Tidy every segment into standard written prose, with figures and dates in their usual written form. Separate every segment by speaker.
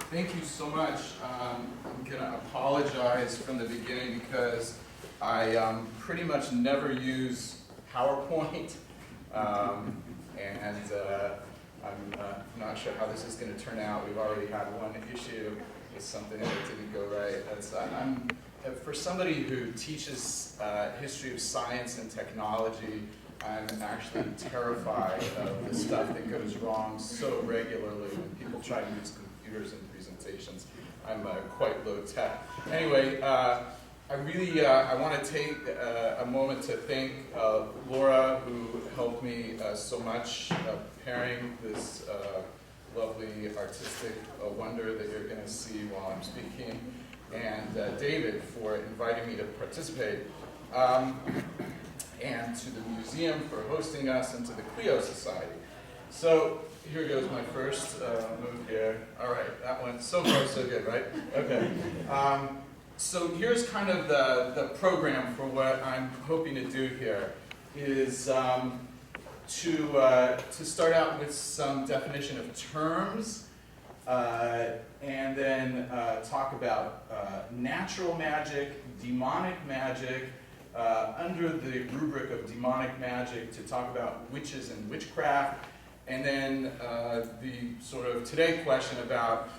Speaker 1: Thank you so much. I'm going to apologize from the beginning because I pretty much never use PowerPoint, and I'm not sure how this is going to turn out. We've already had one issue with something that didn't go right. For somebody who teaches history of science and technology, I'm actually terrified of the stuff that goes wrong so regularly when people try to use computers in presentations. I'm quite low tech. Anyway, I want to take a moment to thank Laura, who helped me so much preparing this lovely artistic wonder that you're going to see while I'm speaking, and David for inviting me to participate. And to the museum for hosting us, and to the Clio Society. So here goes my first move here. All right, that one, so far so good, right? Okay. So here's kind of the program for what I'm hoping to do here, is to start out with some definition of terms, and then talk about natural magic, demonic magic, under the rubric of demonic magic, to talk about witches and witchcraft, and then the sort of today question about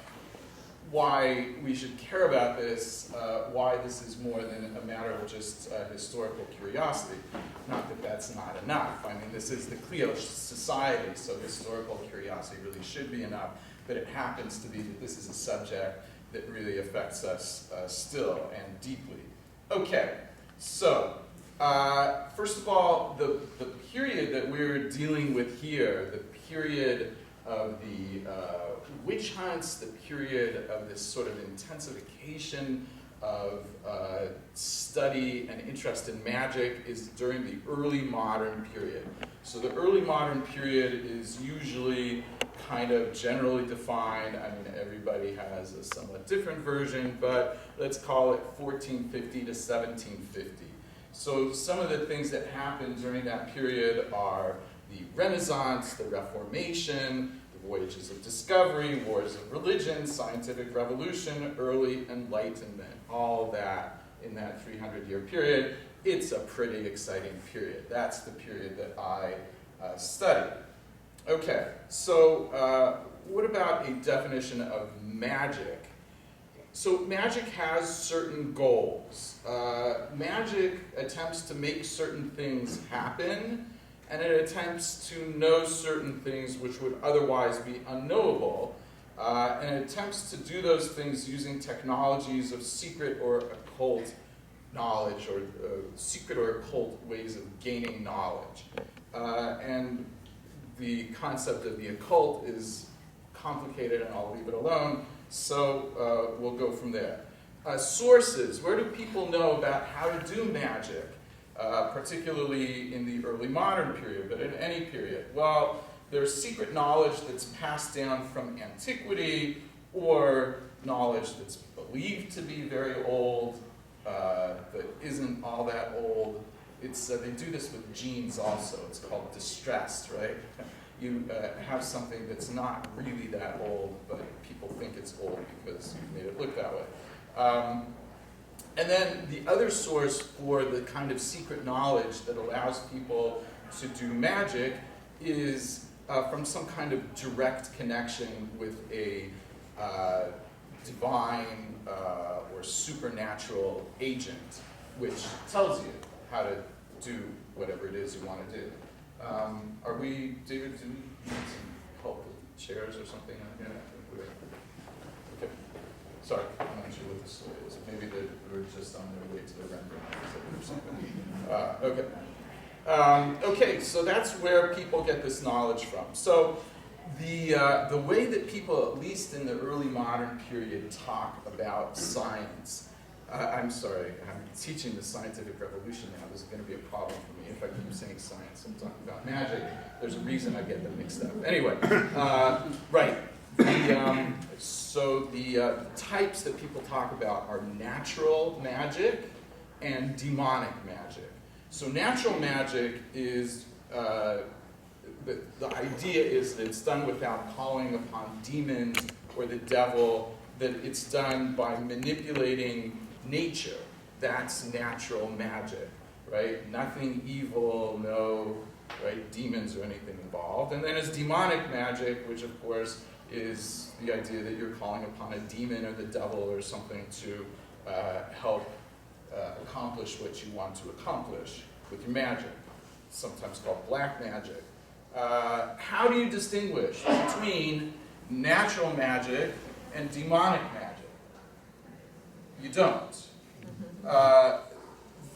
Speaker 1: why we should care about this, why this is more than a matter of just historical curiosity. Not that that's not enough. I mean, this is the Clio Society, so historical curiosity really should be enough, but it happens to be that this is a subject that really affects us still and deeply. Okay. So, first of all, the period that we're dealing with here, the period of the witch hunts, the period of this sort of intensification of study and interest in magic, is during the early modern period. So the early modern period is usually kind of generally defined. I mean, everybody has a somewhat different version, but let's call it 1450 to 1750. So some of the things that happened during that period are the Renaissance, the Reformation, the voyages of discovery, wars of religion, scientific revolution, early enlightenment, all that in that 300-year period. It's a pretty exciting period. That's the period that I study. Okay, so what about a definition of magic? So magic has certain goals. Magic attempts to make certain things happen, and it attempts to know certain things which would otherwise be unknowable, and it attempts to do those things using technologies of secret or occult knowledge, or secret or occult ways of gaining knowledge. And the concept of the occult is complicated, and I'll leave it alone, so we'll go from there. Sources. Where do people know about how to do magic, particularly in the early modern period, but in any period? Well, there's secret knowledge that's passed down from antiquity, or knowledge that's believed to be very old, but isn't all that old. They do this with genes also. It's called distressed, right? You have something that's not really that old, but people think it's old because you've made it look that way. And then the other source for the kind of secret knowledge that allows people to do magic is from some kind of direct connection with a divine or supernatural agent, which tells you how to do whatever it is you want to do. Are we, David, do we need some help with chairs or something? Yeah, okay. Sorry, I'm not sure what this is. Maybe we're just on their way to the Rembrandt or something. Okay. Okay, so that's where people get this knowledge from. So the way that people, at least in the early modern period, talk about science. I'm sorry, I'm teaching the scientific revolution now. This is going to be a problem for me if I keep saying science and talking about magic. There's a reason I get them mixed up. Anyway, right. So the types that people talk about are natural magic and demonic magic. So natural magic is, the idea is that it's done without calling upon demons or the devil, that it's done by manipulating nature. That's natural magic, right? Nothing evil, no, right, demons or anything involved. And then there's demonic magic, which of course is the idea that you're calling upon a demon or the devil or something to help accomplish what you want to accomplish with your magic, sometimes called black magic. How do you distinguish between natural magic and demonic magic? You don't.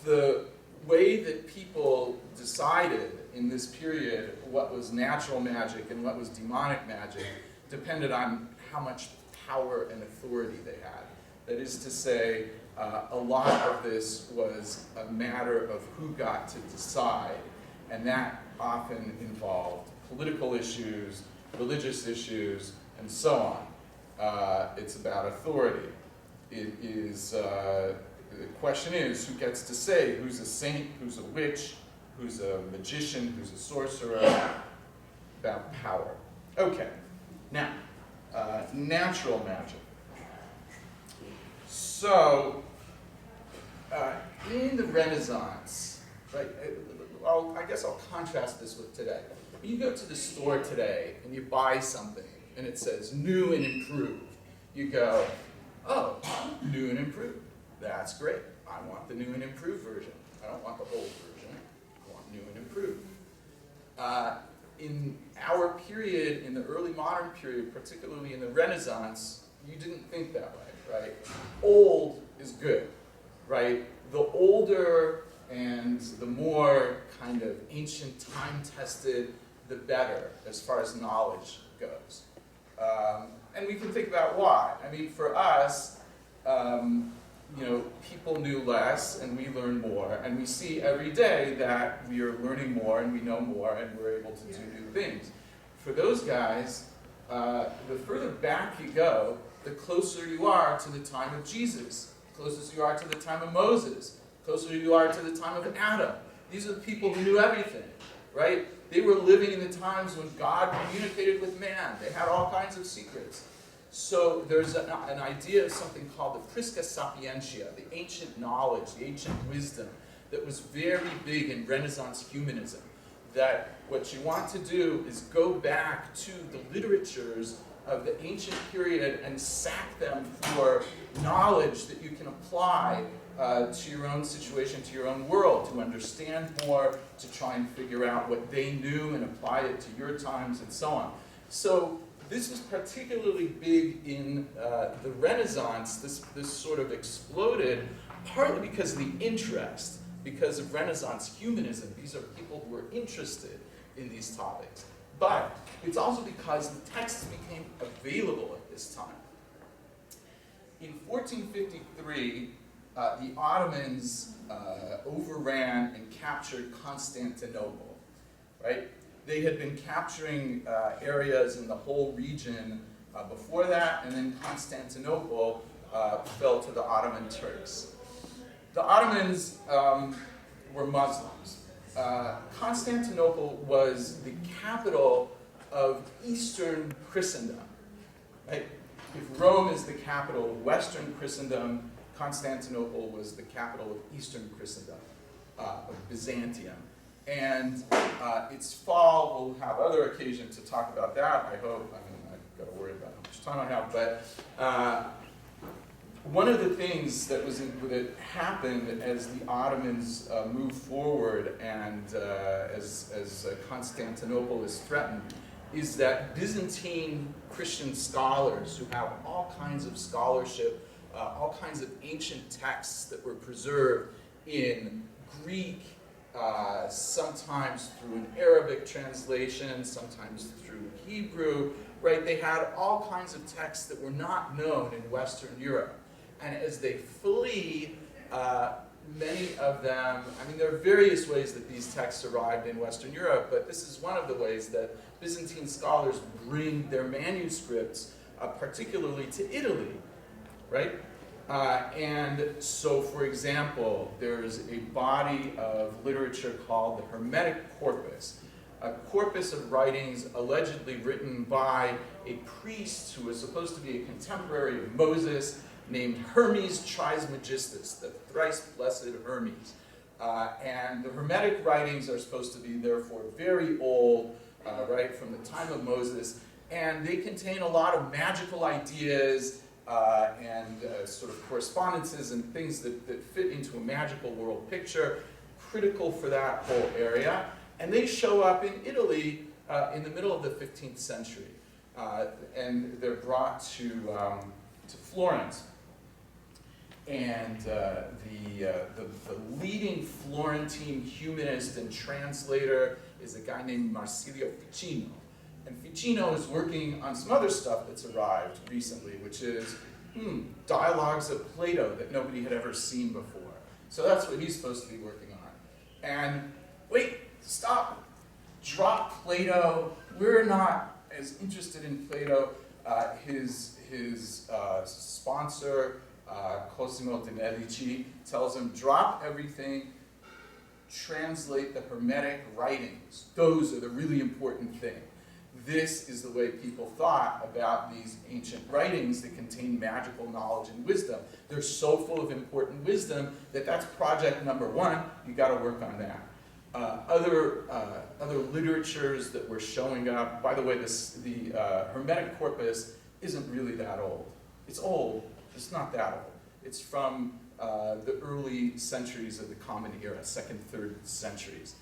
Speaker 1: The way that people decided in this period what was natural magic and what was demonic magic depended on how much power and authority they had. That is to say, a lot of this was a matter of who got to decide, and that often involved political issues, religious issues, and so on. It's about authority. It is, the question is, who gets to say who's a saint, who's a witch, who's a magician, who's a sorcerer, about power. Okay, now, natural magic. So, in the Renaissance, right, I guess I'll contrast this with today. When you go to the store today and you buy something and it says new and improved, you go, oh, new and improved. That's great. I want the new and improved version. I don't want the old version. I want new and improved. In our period, in the early modern period, particularly in the Renaissance, you didn't think that way, right? Old is good, right? The older and the more kind of ancient, time-tested, the better as far as knowledge goes. And we can think about why. I mean, for us, people knew less and we learned more, and we see every day that we are learning more and we know more and we're able to do new things. For those guys, the further back you go, the closer you are to the time of Jesus, the closer you are to the time of Moses, the closer you are to the time of Adam. These are the people who knew everything, right? They were living in the times when God communicated with man. They had all kinds of secrets. So there's an idea of something called the Prisca Sapientia, the ancient knowledge, the ancient wisdom, that was very big in Renaissance humanism. That what you want to do is go back to the literatures of the ancient period and sack them for knowledge that you can apply to your own situation, to your own world, to understand more, to try and figure out what they knew and apply it to your times, and so on. So this was particularly big in the Renaissance. This sort of exploded, partly because of the interest, because of Renaissance humanism. These are people who are interested in these topics. But it's also because the texts became available at this time. In 1453, the Ottomans overran and captured Constantinople, right? They had been capturing areas in the whole region before that, and then Constantinople fell to the Ottoman Turks. The Ottomans were Muslims. Constantinople was the capital of Eastern Christendom, right? If Rome is the capital of Western Christendom, Constantinople was the capital of Eastern Christendom, of Byzantium. And its fall, we'll have other occasion to talk about that, I hope. I mean, I've got to worry about how much time I have, but one of the things that happened as the Ottomans moved forward and as Constantinople is threatened is that Byzantine Christian scholars who have all kinds of scholarship, all kinds of ancient texts that were preserved in Greek, sometimes through an Arabic translation, sometimes through Hebrew, right? They had all kinds of texts that were not known in Western Europe. And as they flee, many of them, I mean, there are various ways that these texts arrived in Western Europe, but this is one of the ways that Byzantine scholars bring their manuscripts, particularly to Italy, right? And so, for example, there's a body of literature called the Hermetic Corpus. a corpus of writings allegedly written by a priest who was supposed to be a contemporary of Moses named Hermes Trismegistus, the thrice blessed Hermes. And the Hermetic writings are supposed to be therefore very old, right, from the time of Moses, and they contain a lot of magical ideas and sort of correspondences and things that fit into a magical world picture, critical for that whole area. And they show up in Italy in the middle of the 15th century. And they're brought to Florence. And the leading Florentine humanist and translator is a guy named Marsilio Ficino. And Ficino is working on some other stuff that's arrived recently, which is dialogues of Plato that nobody had ever seen before. So that's what he's supposed to be working on. And wait, stop, drop Plato. We're not as interested in Plato. His sponsor, Cosimo de' Medici, tells him, drop everything, translate the Hermetic writings. Those are the really important thing. This is the way people thought about these ancient writings that contain magical knowledge and wisdom. They're so full of important wisdom that that's project number one. You got to work on that. Other literatures that were showing up. By the way, the Hermetic corpus isn't really that old. It's old. It's not that old. It's from the early centuries of the Common Era, 2nd, 3rd centuries.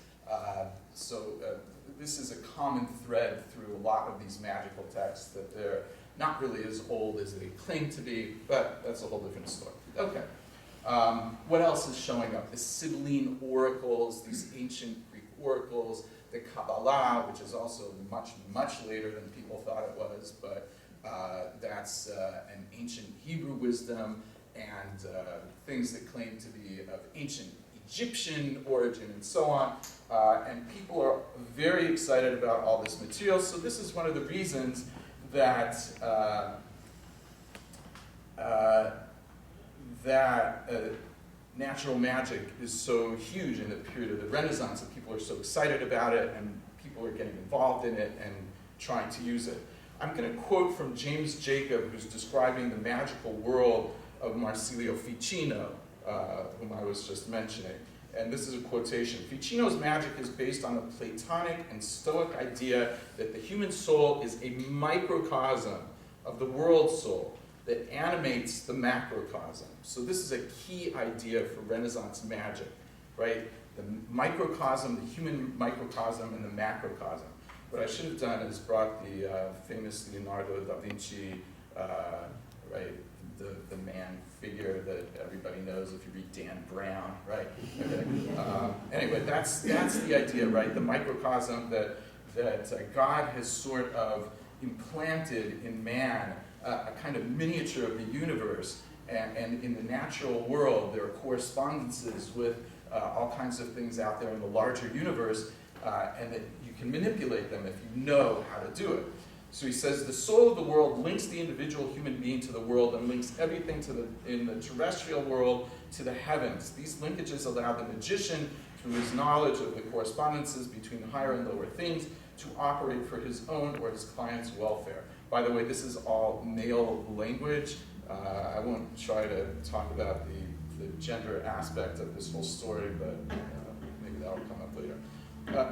Speaker 1: This is a common thread through a lot of these magical texts, that they're not really as old as they claim to be, but that's a whole different story. Okay. What else is showing up? The Sibylline oracles, these ancient Greek oracles, the Kabbalah, which is also much, much later than people thought it was, but that's an ancient Hebrew wisdom, and things that claim to be of ancient Egyptian origin, and so on. And people are very excited about all this material. So this is one of the reasons that natural magic is so huge in the period of the Renaissance, and people are so excited about it, and people are getting involved in it and trying to use it. I'm going to quote from James Jacob, who's describing the magical world of Marsilio Ficino, whom I was just mentioning. And this is a quotation. Ficino's magic is based on a Platonic and Stoic idea that the human soul is a microcosm of the world soul that animates the macrocosm. So this is a key idea for Renaissance magic, right? The microcosm, the human microcosm, and the macrocosm. What I should have done is brought the famous Leonardo da Vinci, right? The man figure that everybody knows if you read Dan Brown, right? Okay. Anyway, that's the idea, right? The microcosm that God has sort of implanted in man, a kind of miniature of the universe, and in the natural world there are correspondences with all kinds of things out there in the larger universe, and that you can manipulate them if you know how to do it. So he says, the soul of the world links the individual human being to the world and links everything in the terrestrial world to the heavens. These linkages allow the magician, through his knowledge of the correspondences between higher and lower things, to operate for his own or his client's welfare. By the way, this is all male language. I won't try to talk about the gender aspect of this whole story, but maybe that'll come up later.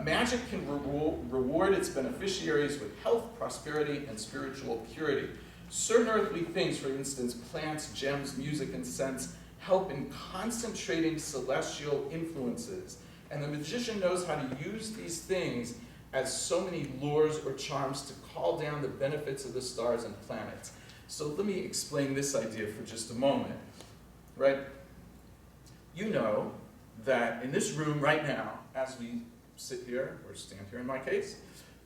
Speaker 1: Magic can reward its beneficiaries with health, prosperity, and spiritual purity. Certain earthly things, for instance, plants, gems, music, and scents, help in concentrating celestial influences. And the magician knows how to use these things as so many lures or charms to call down the benefits of the stars and planets. So let me explain this idea for just a moment, right? You know that in this room right now, as we sit here, or stand here in my case,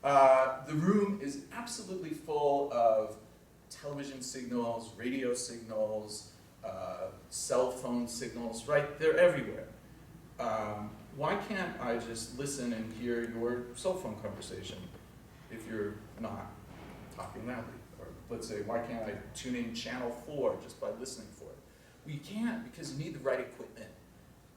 Speaker 1: the room is absolutely full of television signals, radio signals, cell phone signals, right? They're everywhere. Why can't I just listen and hear your cell phone conversation if you're not talking loudly? Or let's say, why can't I tune in channel 4 just by listening for it? Well, you can't, because you need the right equipment,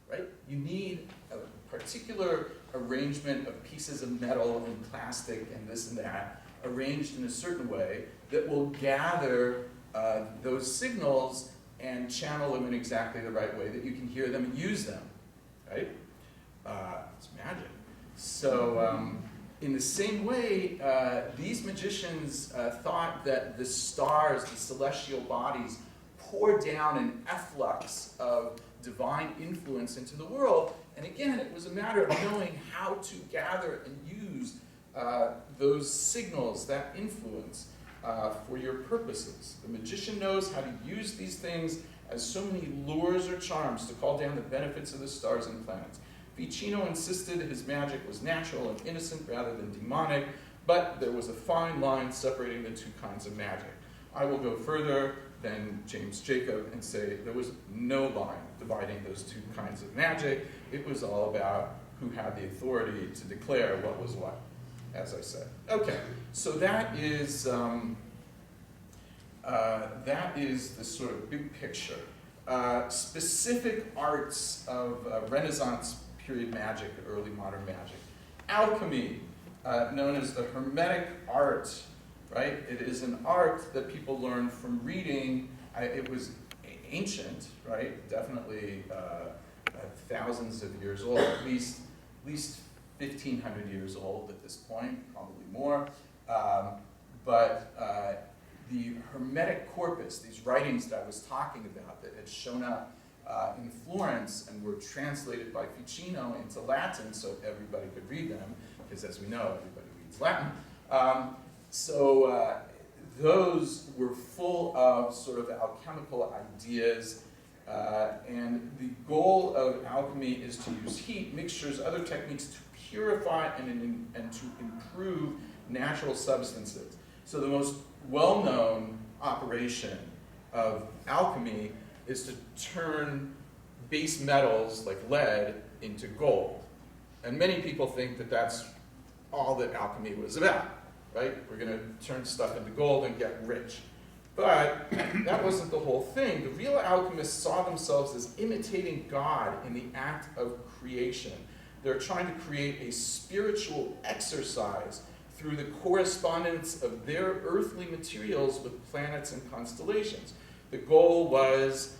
Speaker 1: right? You need a particular arrangement of pieces of metal and plastic and this and that, arranged in a certain way that will gather those signals and channel them in exactly the right way that you can hear them and use them, right? It's magic. So in the same way, these magicians thought that the stars, the celestial bodies, pour down an efflux of divine influence into the world. And again, it was a matter of knowing how to gather and use those signals, that influence, for your purposes. The magician knows how to use these things as so many lures or charms to call down the benefits of the stars and planets. Ficino insisted his magic was natural and innocent rather than demonic, but there was a fine line separating the two kinds of magic. I will go further than James Jacob and say there was no line dividing those two kinds of magic. It was all about who had the authority to declare what was what, as I said. Okay, so that is the sort of big picture. Specific arts of Renaissance period magic, early modern magic. Alchemy, known as the Hermetic art, right? It is an art that people learn from reading. It was ancient, right? Definitely thousands of years old, at least 1,500 years old at this point, probably more. But the Hermetic corpus, these writings that I was talking about that had shown up in Florence and were translated by Ficino into Latin so everybody could read them, because as we know, everybody reads Latin. So those were full of sort of alchemical ideas, and the goal of alchemy is to use heat, mixtures, other techniques to purify and to improve natural substances. So the most well-known operation of alchemy is to turn base metals like lead into gold. And many people think that that's all that alchemy was about, right? We're going to turn stuff into gold and get rich. But that wasn't the whole thing. The real alchemists saw themselves as imitating God in the act of creation. They're trying to create a spiritual exercise through the correspondence of their earthly materials with planets and constellations. The goal was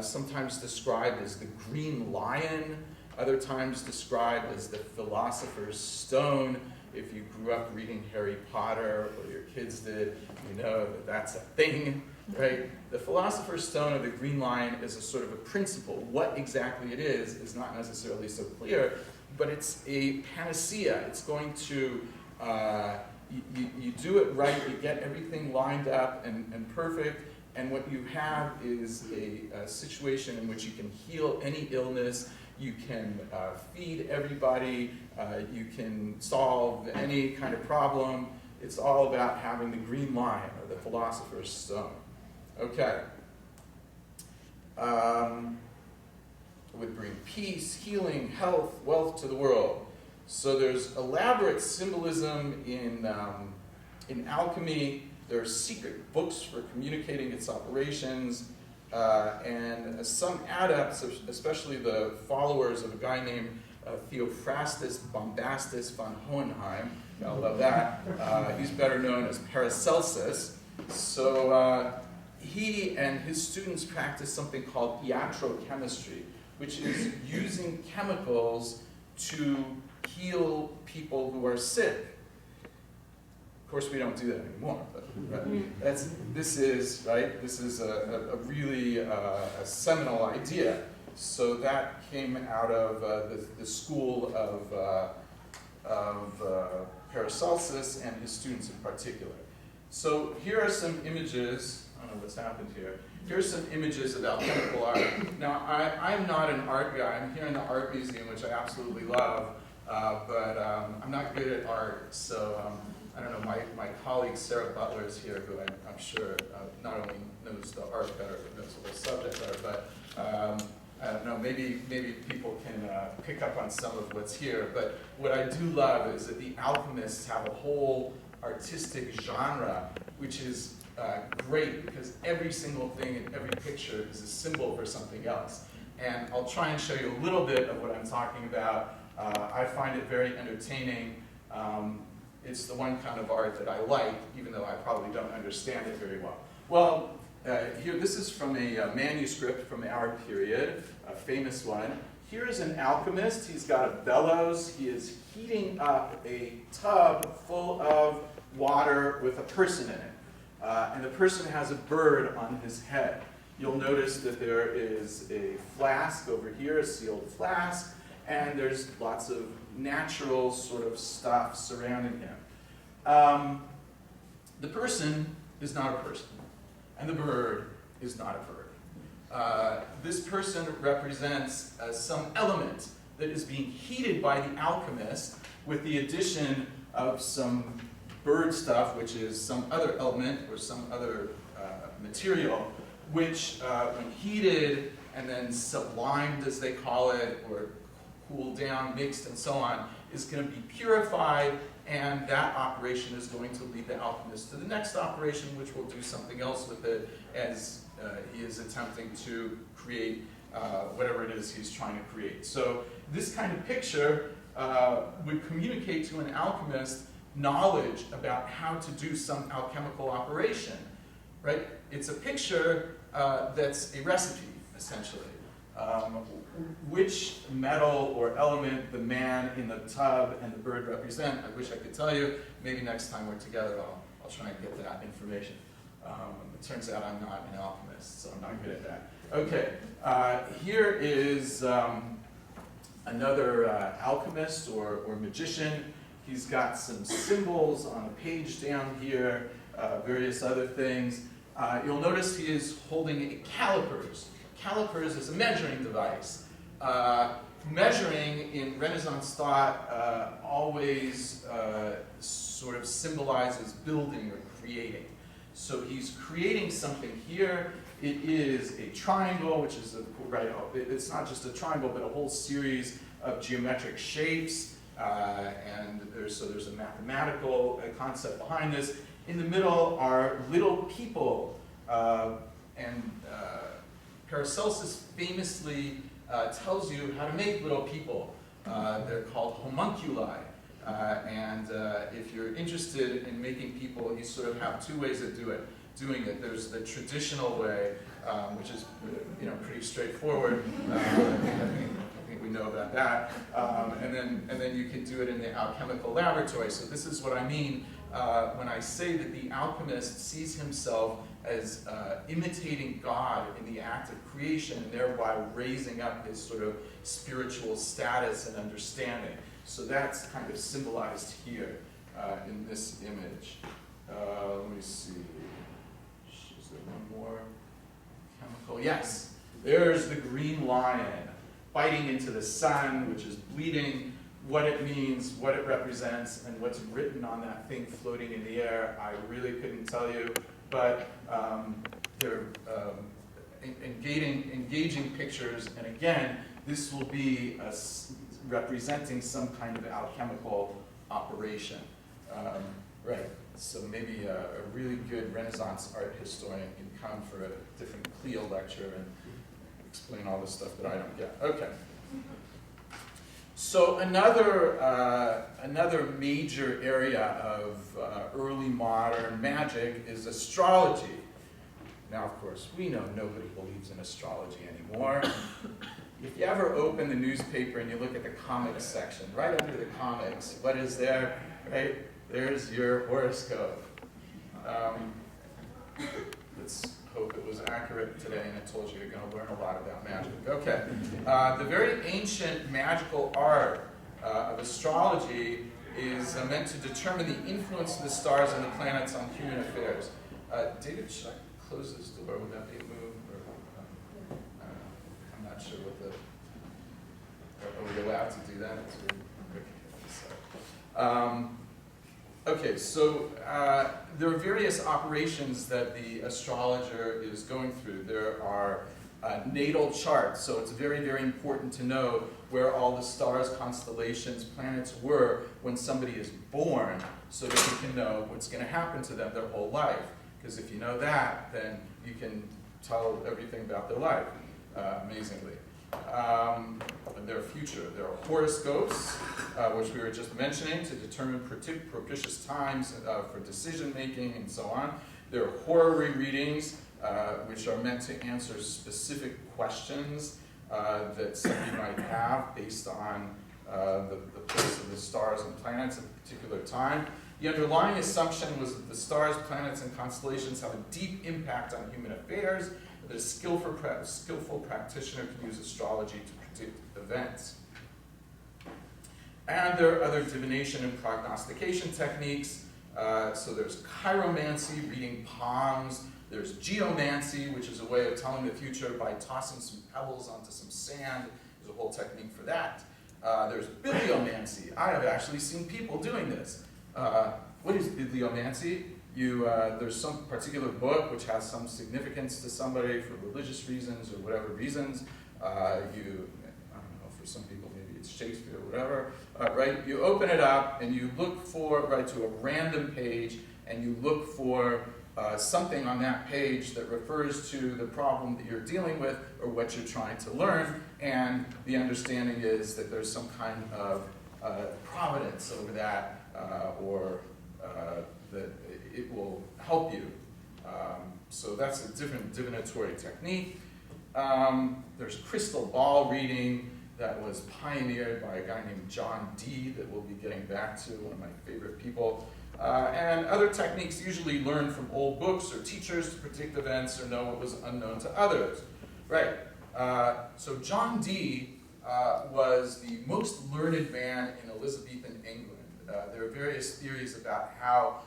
Speaker 1: sometimes described as the green lion, other times described as the philosopher's stone. If you grew up reading Harry Potter, or your kids did, you know that that's a thing, right? The philosopher's stone or the green lion is a sort of a principle. What exactly it is not necessarily so clear, but it's a panacea. It's going to, you do it right, you get everything lined up and perfect, and what you have is a situation in which you can heal any illness, you can feed everybody, you can solve any kind of problem. It's all about having the green lion or the philosopher's stone. Okay. Would bring peace, healing, health, wealth to the world. So there's elaborate symbolism in alchemy. There are secret books for communicating its operations. And some adepts, especially the followers of a guy named Theophrastus Bombastus von Hohenheim, I love that, he's better known as Paracelsus. So he and his students practice something called iatrochemistry, which is using chemicals to heal people who are sick. Of course, we don't do that anymore, but right? This is a really a seminal idea. So that came out of the school of Paracelsus and his students in particular. So here are some images. I don't know what's happened here. Here's some images of alchemical art. Now, I'm not an art guy. I'm here in the art museum, which I absolutely love, but I'm not good at art. So I don't know, my colleague Sarah Butler is here, who I'm sure not only knows the art better, but knows the whole subject better, but I don't know, maybe people can pick up on some of what's here. But what I do love is that the alchemists have a whole artistic genre, which is great, because every single thing in every picture is a symbol for something else. and I'll try and show you a little bit of what I'm talking about. I find it very entertaining. It's the one kind of art that I like, even though I probably don't understand it very well. Well, here, this is from a manuscript from our period, a famous one. Here is an alchemist. He's got a bellows. He is heating up a tub full of water with a person in it. And the person has a bird on his head. You'll notice that there is a flask over here, a sealed flask, and there's lots of natural sort of stuff surrounding him. The person is not a person, and the bird is not a bird. This person represents some element that is being heated by the alchemist with the addition of some bird stuff, which is some other element or some other material, which when heated and then sublimed, as they call it, or cooled down, mixed, and so on, is going to be purified, and that operation is going to lead the alchemist to the next operation, which will do something else with it as he is attempting to create whatever it is he's trying to create. So this kind of picture would communicate to an alchemist knowledge about how to do some alchemical operation, right? It's a picture that's a recipe, essentially. Which metal or element the man in the tub and the bird represent, I wish I could tell you. Maybe next time we're together, I'll try and get that information. It turns out I'm not an alchemist, so I'm not good at that. Okay, here is another alchemist or magician. He's got some symbols on a page down here, various other things. You'll notice he is holding calipers. Calipers is a measuring device. Measuring in Renaissance thought always sort of symbolizes building or creating. So he's creating something here. It is a triangle, which is it's not just a triangle, but a whole series of geometric shapes. And there's a mathematical concept behind this. In the middle are little people, and Paracelsus famously tells you how to make little people. They're called homunculi, and if you're interested in making people, you sort of have two ways of doing it. There's the traditional way, which is pretty straightforward. I think we know about that. And then you can do it in the alchemical laboratory. So this is what I mean when I say that the alchemist sees himself as imitating God in the act of creation, and thereby raising up his sort of spiritual status and understanding. So that's kind of symbolized here in this image. Let me see. Is there one more chemical? Yes. There's the green lion biting into the sun, which is bleeding. What it means, what it represents, and what's written on that thing floating in the air, I really couldn't tell you. But they're engaging pictures, and again, this will be representing some kind of alchemical operation. Right, so maybe a really good Renaissance art historian can come for a different Clio lecture and explain all this stuff that I don't get. Okay. So another major area of early modern magic is astrology. Now, of course, we know nobody believes in astrology anymore. If you ever open the newspaper and you look at the comics section, right under the comics, what is there? Right? There's your horoscope. Let's hope it was accurate today and it told you you're going to learn a lot about magic. Okay. The very ancient magical art of astrology is meant to determine the influence of the stars and the planets on human affairs. David, should I close this door? Would that be a move? Or, I'm not sure what the... Are we allowed to do that? Okay, so there are various operations that the astrologer is going through. There are natal charts, so it's very, very important to know where all the stars, constellations, planets were when somebody is born, so that you can know what's going to happen to them their whole life. Because if you know that, then you can tell everything about their life, amazingly. their future. There are horoscopes, which we were just mentioning, to determine propitious times for decision making and so on. There are horary readings, which are meant to answer specific questions that somebody might have based on the place of the stars and planets at a particular time. The underlying assumption was that the stars, planets, and constellations have a deep impact on human affairs, that a skillful practitioner can use astrology to predict events. And there are other divination and prognostication techniques. So there's chiromancy, reading palms. There's geomancy, which is a way of telling the future by tossing some pebbles onto some sand. There's a whole technique for that. There's bibliomancy. I have actually seen people doing this. What is bibliomancy? There's some particular book which has some significance to somebody for religious reasons or whatever reasons. I don't know, for some people maybe it's Shakespeare or whatever, right? You open it up and you look for, right, to a random page, and you look for something on that page that refers to the problem that you're dealing with or what you're trying to learn, and the understanding is that there's some kind of providence over that, or that it will help you. So that's a different divinatory technique. There's crystal ball reading that was pioneered by a guy named John Dee that we'll be getting back to, one of my favorite people. And other techniques usually learned from old books or teachers to predict events or know what was unknown to others. Right. So John Dee was the most learned man in Elizabethan England. There are various theories about how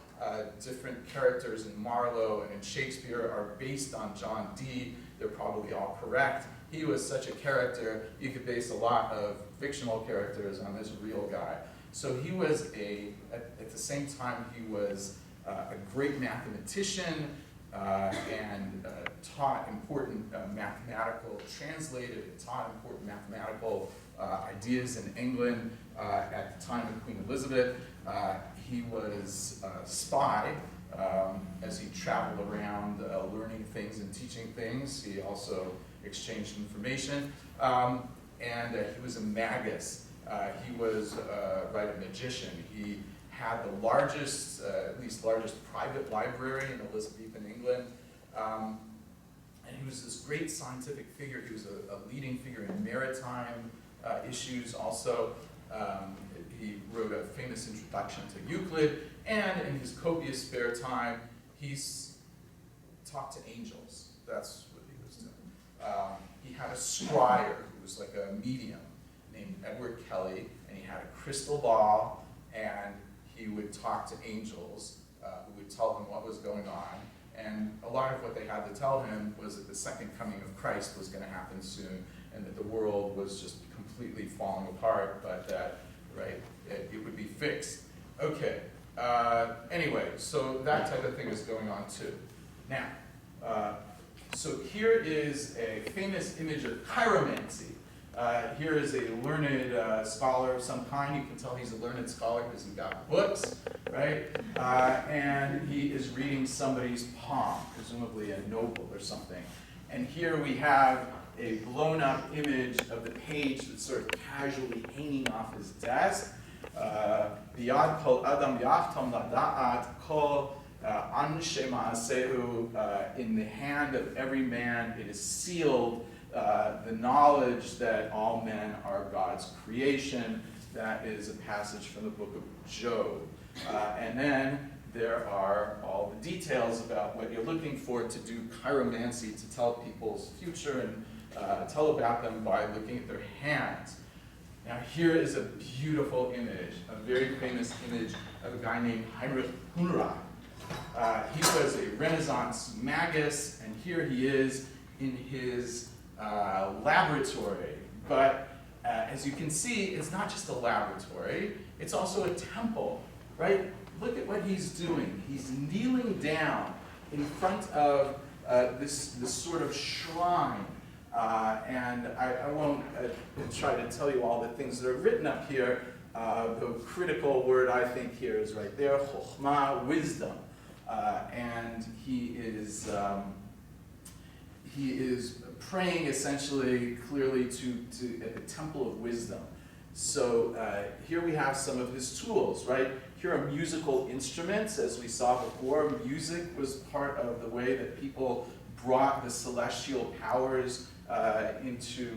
Speaker 1: different characters in Marlowe and in Shakespeare are based on John Dee. They're probably all correct. He was such a character, you could base a lot of fictional characters on this real guy. So he was at the same time, he was a great mathematician and taught important translated and taught important mathematical ideas in England at the time of Queen Elizabeth. He was a spy as he traveled around learning things and teaching things. He also exchanged information. And he was a magus. He was a magician. He had the largest, at least largest private library in Elizabethan England. And he was this great scientific figure. He was a leading figure in maritime issues also. He wrote a famous introduction to Euclid, and in his copious spare time, he's talked to angels. That's what he was doing. He had a scryer who was like a medium named Edward Kelly, and he had a crystal ball, and he would talk to angels who would tell him what was going on. And a lot of what they had to tell him was that the second coming of Christ was going to happen soon, and that the world was just completely falling apart, but that, right, it would be fixed. Okay, anyway, so that type of thing is going on too. Now, so here is a famous image of chiromancy. Here is a learned scholar of some kind. You can tell he's a learned scholar because he's got books, right? And he is reading somebody's palm, presumably a noble or something. And here we have a blown up image of the page that's sort of casually hanging off his desk. Biyad kol adam yachtam lada'at kol anshe ma'asehu, in the hand of every man it is sealed the knowledge that all men are God's creation. That is a passage from the book of Job. And then there are all the details about what you're looking for to do chiromancy, to tell people's future and tell about them by looking at their hands. Now here is a beautiful image, a very famous image of a guy named Heinrich Hunrach. He was a Renaissance magus, and here he is in his laboratory. But as you can see, it's not just a laboratory, it's also a temple, right? Look at what he's doing. He's kneeling down in front of this sort of shrine. And I won't try to tell you all the things that are written up here. The critical word I think here is right there, chokhmah, wisdom. And he is he is praying essentially clearly at the Temple of Wisdom. So here we have some of his tools, right? Here are musical instruments, as we saw before. Music was part of the way that people brought the celestial powers into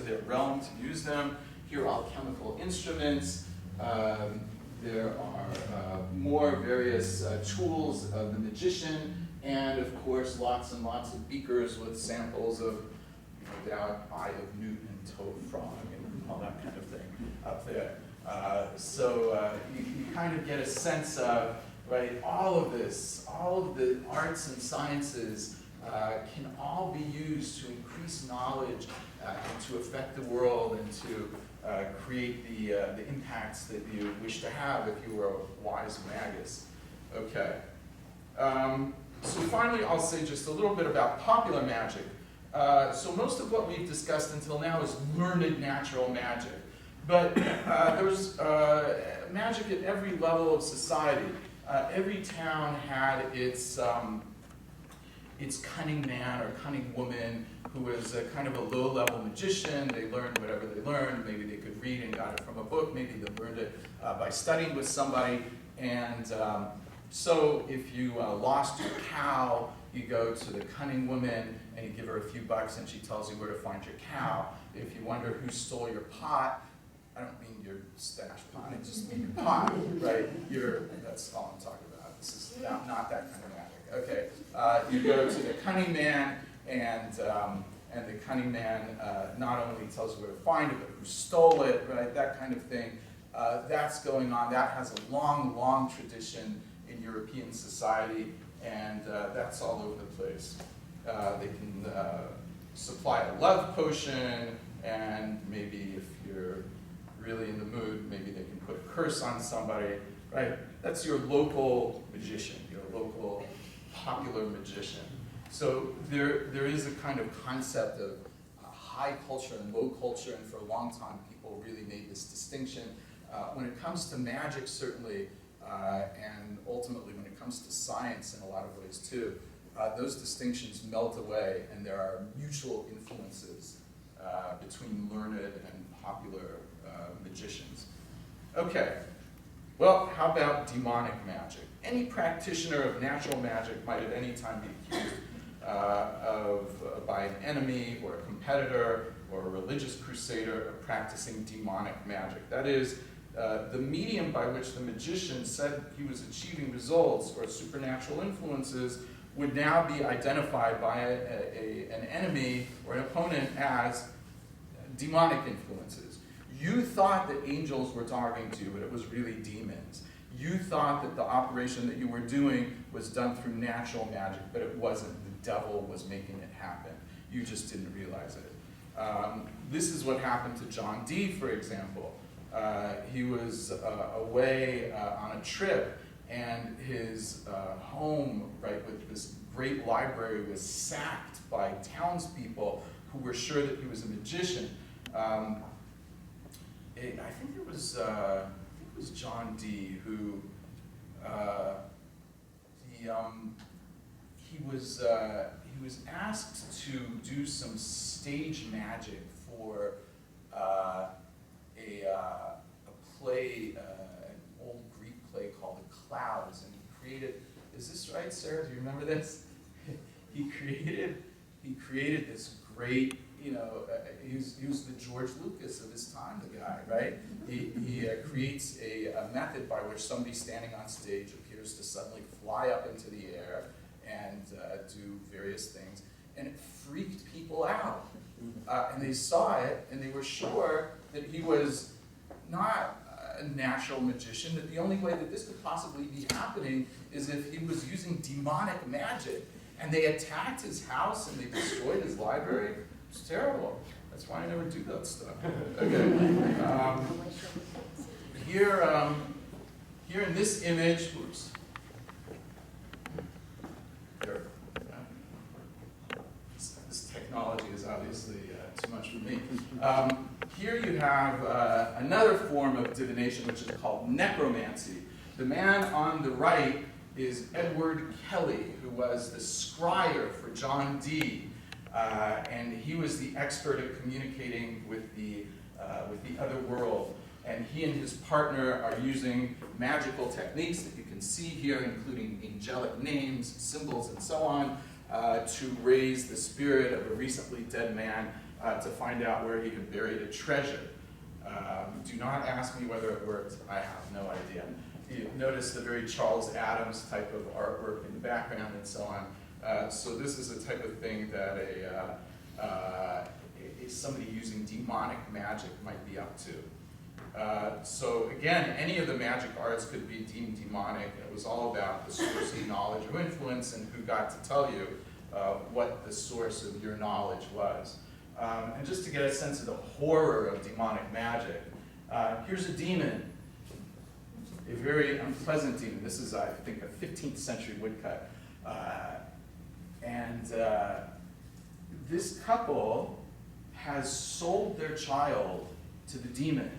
Speaker 1: their realm to use them. Here are alchemical instruments. There are more various tools of the magician, and of course lots and lots of beakers with samples of, no doubt, Eye of Newton, Toad Frog, and all that kind of thing up there. So you kind of get a sense of, right, all of this, all of the arts and sciences can all be used to increase knowledge and to affect the world and to create the impacts that you wish to have if you were a wise magus. Okay. So finally, I'll say just a little bit about popular magic. So most of what we've discussed until now is learned natural magic. But there's magic at every level of society. Every town had its cunning man or cunning woman who was a kind of a low-level magician. They learned whatever they learned. Maybe they could read and got it from a book. Maybe they learned it by studying with somebody. And so if you lost your cow, you go to the cunning woman and you give her a few bucks and she tells you where to find your cow. If you wonder who stole your pot, I don't mean your stash pot, I just mean your pot, right? That's all I'm talking about. This is not that kind of magic. Okay, you go to the cunning man, and the cunning man not only tells you where to find it, but who stole it, right? That kind of thing. That's going on. That has a long, long tradition in European society, and that's all over the place. They can supply a love potion, and maybe if you're really in the mood, maybe they can put a curse on somebody, right? That's your local magician, your local popular magician. So there is a kind of concept of high culture and low culture, and for a long time people really made this distinction. When it comes to magic, certainly, and ultimately when it comes to science in a lot of ways too, those distinctions melt away, and there are mutual influences between learned and popular magicians. Okay, well, how about demonic magic? Any practitioner of natural magic might at any time be accused by an enemy or a competitor or a religious crusader of practicing demonic magic. That is, the medium by which the magician said he was achieving results or supernatural influences would now be identified by an enemy or an opponent as demonic influences. You thought that angels were talking to you, but it was really demons. You thought that the operation that you were doing was done through natural magic, but it wasn't. The devil was making it happen. You just didn't realize it. This is what happened to John Dee, for example. He was away on a trip, and his home, right, with this great library was sacked by townspeople who were sure that he was a magician. I think it was John Dee who he was asked to do some stage magic for a play, an old Greek play called The Clouds, and he created. Is this right, Sarah? Do you remember this? He created this great. He was the George Lucas of his time, the guy, right? He creates a method by which somebody standing on stage appears to suddenly fly up into the air and do various things. And it freaked people out. And they saw it, and they were sure that he was not a natural magician, that the only way that this could possibly be happening is if he was using demonic magic. And they attacked his house, and they destroyed his library. It's terrible. That's why I never do that stuff. Okay. Here in this image, oops. This technology is obviously too much for me. Here you have another form of divination, which is called necromancy. The man on the right is Edward Kelly, who was the scryer for John Dee. And he was the expert at communicating with the other world. And he and his partner are using magical techniques that you can see here, including angelic names, symbols, and so on, to raise the spirit of a recently dead man to find out where he had buried a treasure. Do not ask me whether it worked. I have no idea. You notice the very Charles Addams type of artwork in the background and so on. So this is the type of thing that somebody using demonic magic might be up to. So again, any of the magic arts could be deemed demonic. It was all about the source of knowledge or influence and who got to tell you what the source of your knowledge was. And just to get a sense of the horror of demonic magic, here's a demon, a very unpleasant demon. This is, I think, a 15th century woodcut. This couple has sold their child to the demon.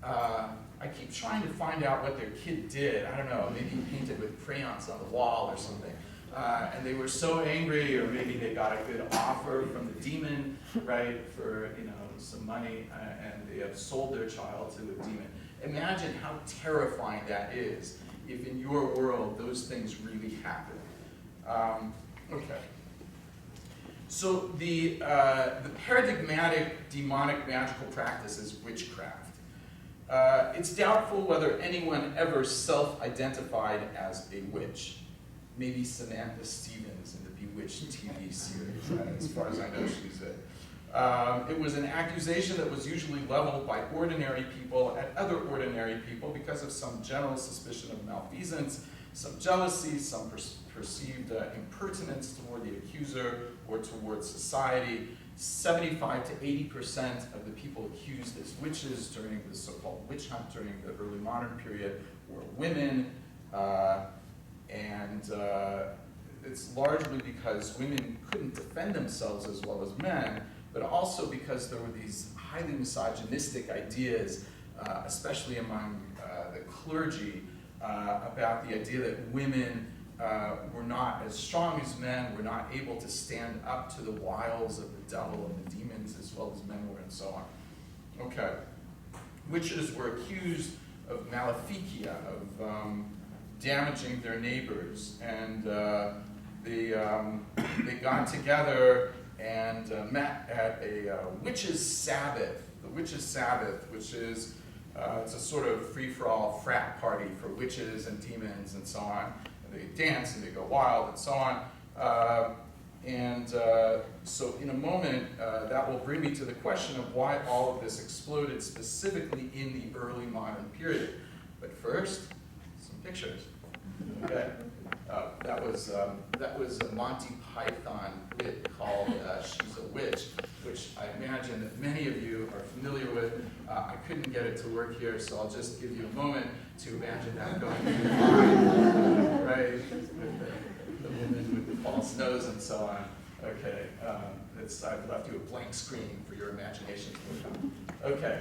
Speaker 1: I keep trying to find out what their kid did. I don't know, maybe he painted with crayons on the wall or something. And they were so angry, or maybe they got a good offer from the demon, right, for some money, and they have sold their child to a demon. Imagine how terrifying that is if in your world those things really happen. Okay. So the paradigmatic demonic magical practice is witchcraft. It's doubtful whether anyone ever self-identified as a witch. Maybe Samantha Stevens in the Bewitched TV series, as far as I know she's it. It was an accusation that was usually leveled by ordinary people at other ordinary people because of some general suspicion of malfeasance, some jealousy, some perceived impertinence toward the accuser or toward society. 75 to 80% of the people accused as witches during the so-called witch hunt during the early modern period were women, and it's largely because women couldn't defend themselves as well as men, but also because there were these highly misogynistic ideas, especially among the clergy, about the idea that women were not as strong as men, were not able to stand up to the wiles of the devil and the demons as well as men were, and so on. Okay. Witches were accused of maleficia, of damaging their neighbors, and they got together and met at a witches' Sabbath. The witches' Sabbath, which is it's a sort of free-for-all frat party for witches and demons and so on. They dance and they go wild and so on. So in a moment, that will bring me to the question of why all of this exploded specifically in the early modern period. But first, some pictures. Okay. That was a Monty Python bit called She's a Witch, which I imagine that many of you are familiar with. I couldn't get it to work here, so I'll just give you a moment to imagine that going through your mind, right? With the woman with the false nose and so on. Okay, I've left you a blank screen for your imagination to work on. Okay,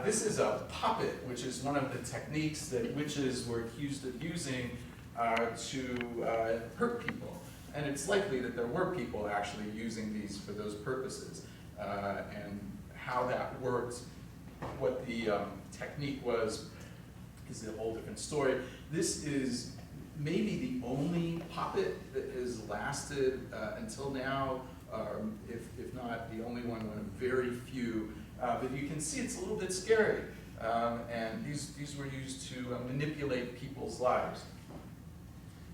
Speaker 1: this is a puppet, which is one of the techniques that witches were accused of using to hurt people. And it's likely that there were people actually using these for those purposes. And how that worked, what the technique was, is a whole different story. This is maybe the only puppet that has lasted until now, if not the only one of very few. But you can see it's a little bit scary. And these were used to manipulate people's lives.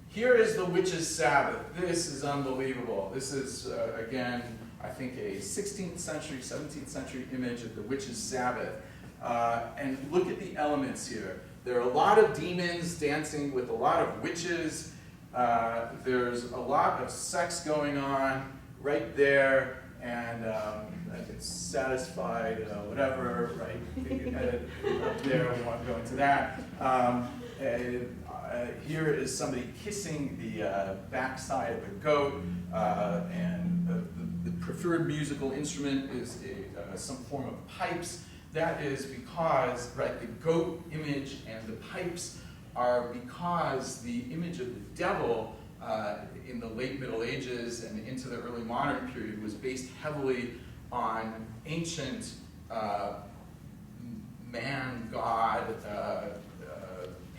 Speaker 1: Here is the witches' Sabbath. This is unbelievable. This is, again, I think a 16th century, 17th century image of the witches' Sabbath. And look at the elements here. There are a lot of demons dancing with a lot of witches. There's a lot of sex going on right there, and it's satisfied, whatever, right? Up there, we won't go into that. Here is somebody kissing the backside of a goat, and the preferred musical instrument is some form of pipes. That is because, right, the goat image and the pipes are because the image of the devil in the late Middle Ages and into the early modern period was based heavily on ancient man-god,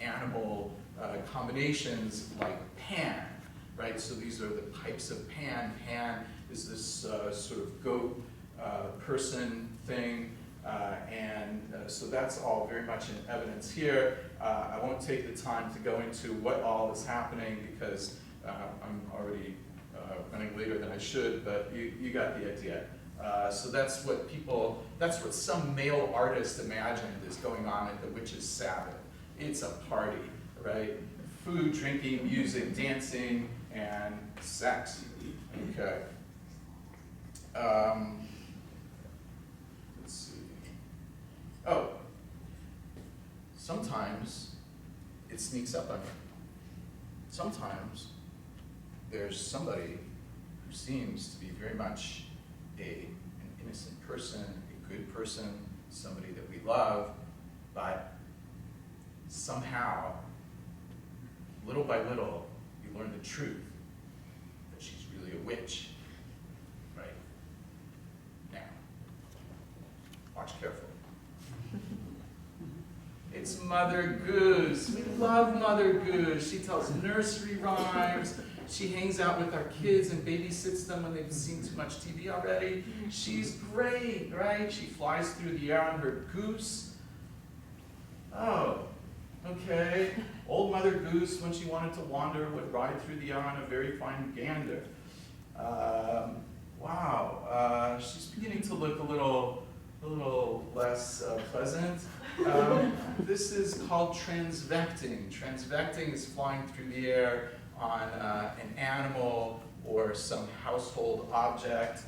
Speaker 1: animal combinations like Pan, right? So these are the pipes of Pan. Pan is this sort of goat person thing, so that's all very much in evidence here. I won't take the time to go into what all is happening because I'm already running later than I should, but you got the idea. So that's what some male artist imagined is going on at the Witches' Sabbath. It's a party, right? Food, drinking, music, dancing, and sex. Okay. Let's see. Oh, sometimes it sneaks up on you. Sometimes there's somebody who seems to be very much an innocent person, a good person, somebody that we love, but somehow, little by little, you learn the truth that she's really a witch, right? Now, watch carefully. It's Mother Goose. We love Mother Goose. She tells nursery rhymes. She hangs out with our kids and babysits them when they've seen too much TV already. She's great, right? She flies through the air on her goose. Oh, okay. Old Mother Goose, when she wanted to wander, would ride through the air on a very fine gander. Wow, she's beginning to look a little less pleasant. This is called transvecting. Transvecting is flying through the air on an animal or some household object,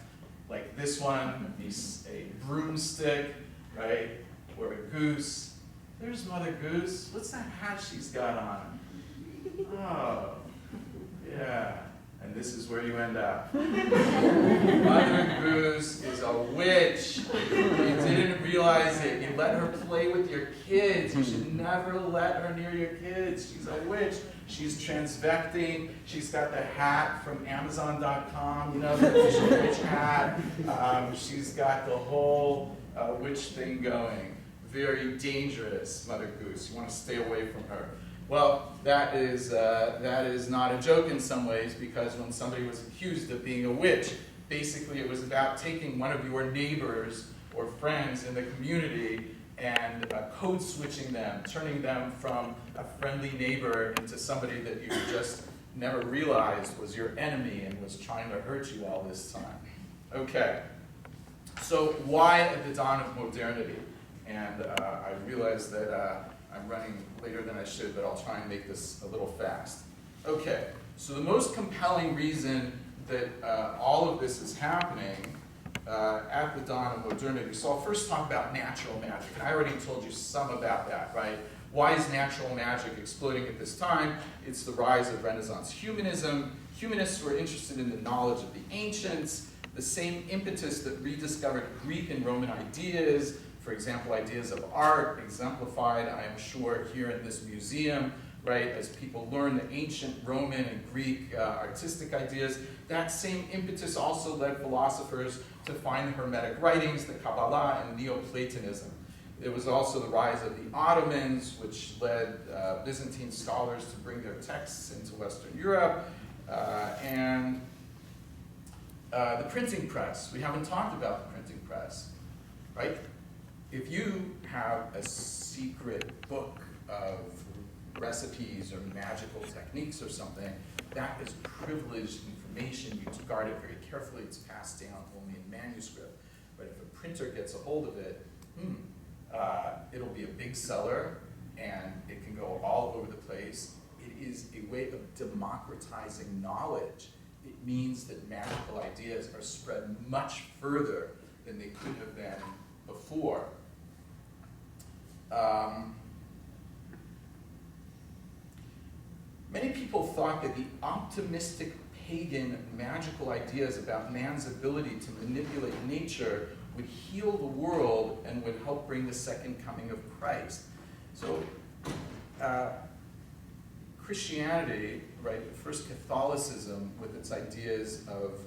Speaker 1: like this one, a broomstick, right, or a goose. There's Mother Goose. What's that hat she's got on? Oh, yeah. And this is where you end up. Mother Goose is a witch. You didn't realize it. You let her play with your kids. You should never let her near your kids. She's a witch. She's transvecting. She's got the hat from Amazon.com, you know, the official witch hat. She's got the whole witch thing going. Very dangerous, Mother Goose. You want to stay away from her. Well, that is not a joke in some ways, because when somebody was accused of being a witch, basically it was about taking one of your neighbors or friends in the community and code switching them, turning them from a friendly neighbor into somebody that you just never realized was your enemy and was trying to hurt you all this time. Okay, so why at the dawn of modernity? And I realize that I'm running later than I should, but I'll try and make this a little fast. Okay, so the most compelling reason that all of this is happening at the dawn of modernity. So I'll first talk about natural magic, and I already told you some about that, right? Why is natural magic exploding at this time? It's the rise of Renaissance humanism. Humanists were interested in the knowledge of the ancients, the same impetus that rediscovered Greek and Roman ideas, for example, ideas of art, exemplified, I am sure, here in this museum, right? As people learn the ancient Roman and Greek artistic ideas, that same impetus also led philosophers to find the Hermetic writings, the Kabbalah, and Neoplatonism. There was also the rise of the Ottomans, which led Byzantine scholars to bring their texts into Western Europe, and the printing press. We haven't talked about the printing press, right? If you have a secret book of recipes or magical techniques or something, that is privileged information. You guard it very carefully. It's passed down only in manuscript. But if a printer gets a hold of it, it'll be a big seller, and it can go all over the place. It is a way of democratizing knowledge. It means that magical ideas are spread much further than they could have been before. Many people thought that the optimistic pagan magical ideas about man's ability to manipulate nature would heal the world and would help bring the second coming of Christ. So Christianity, right, first Catholicism with its ideas of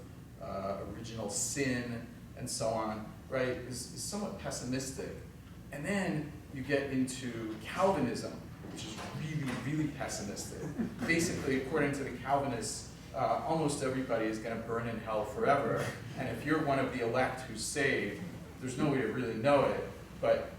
Speaker 1: original sin and so on, right, is somewhat pessimistic. And then you get into Calvinism, which is really, really pessimistic. Basically, according to the Calvinists, almost everybody is going to burn in hell forever. And if you're one of the elect who's saved, there's no way to really know it, but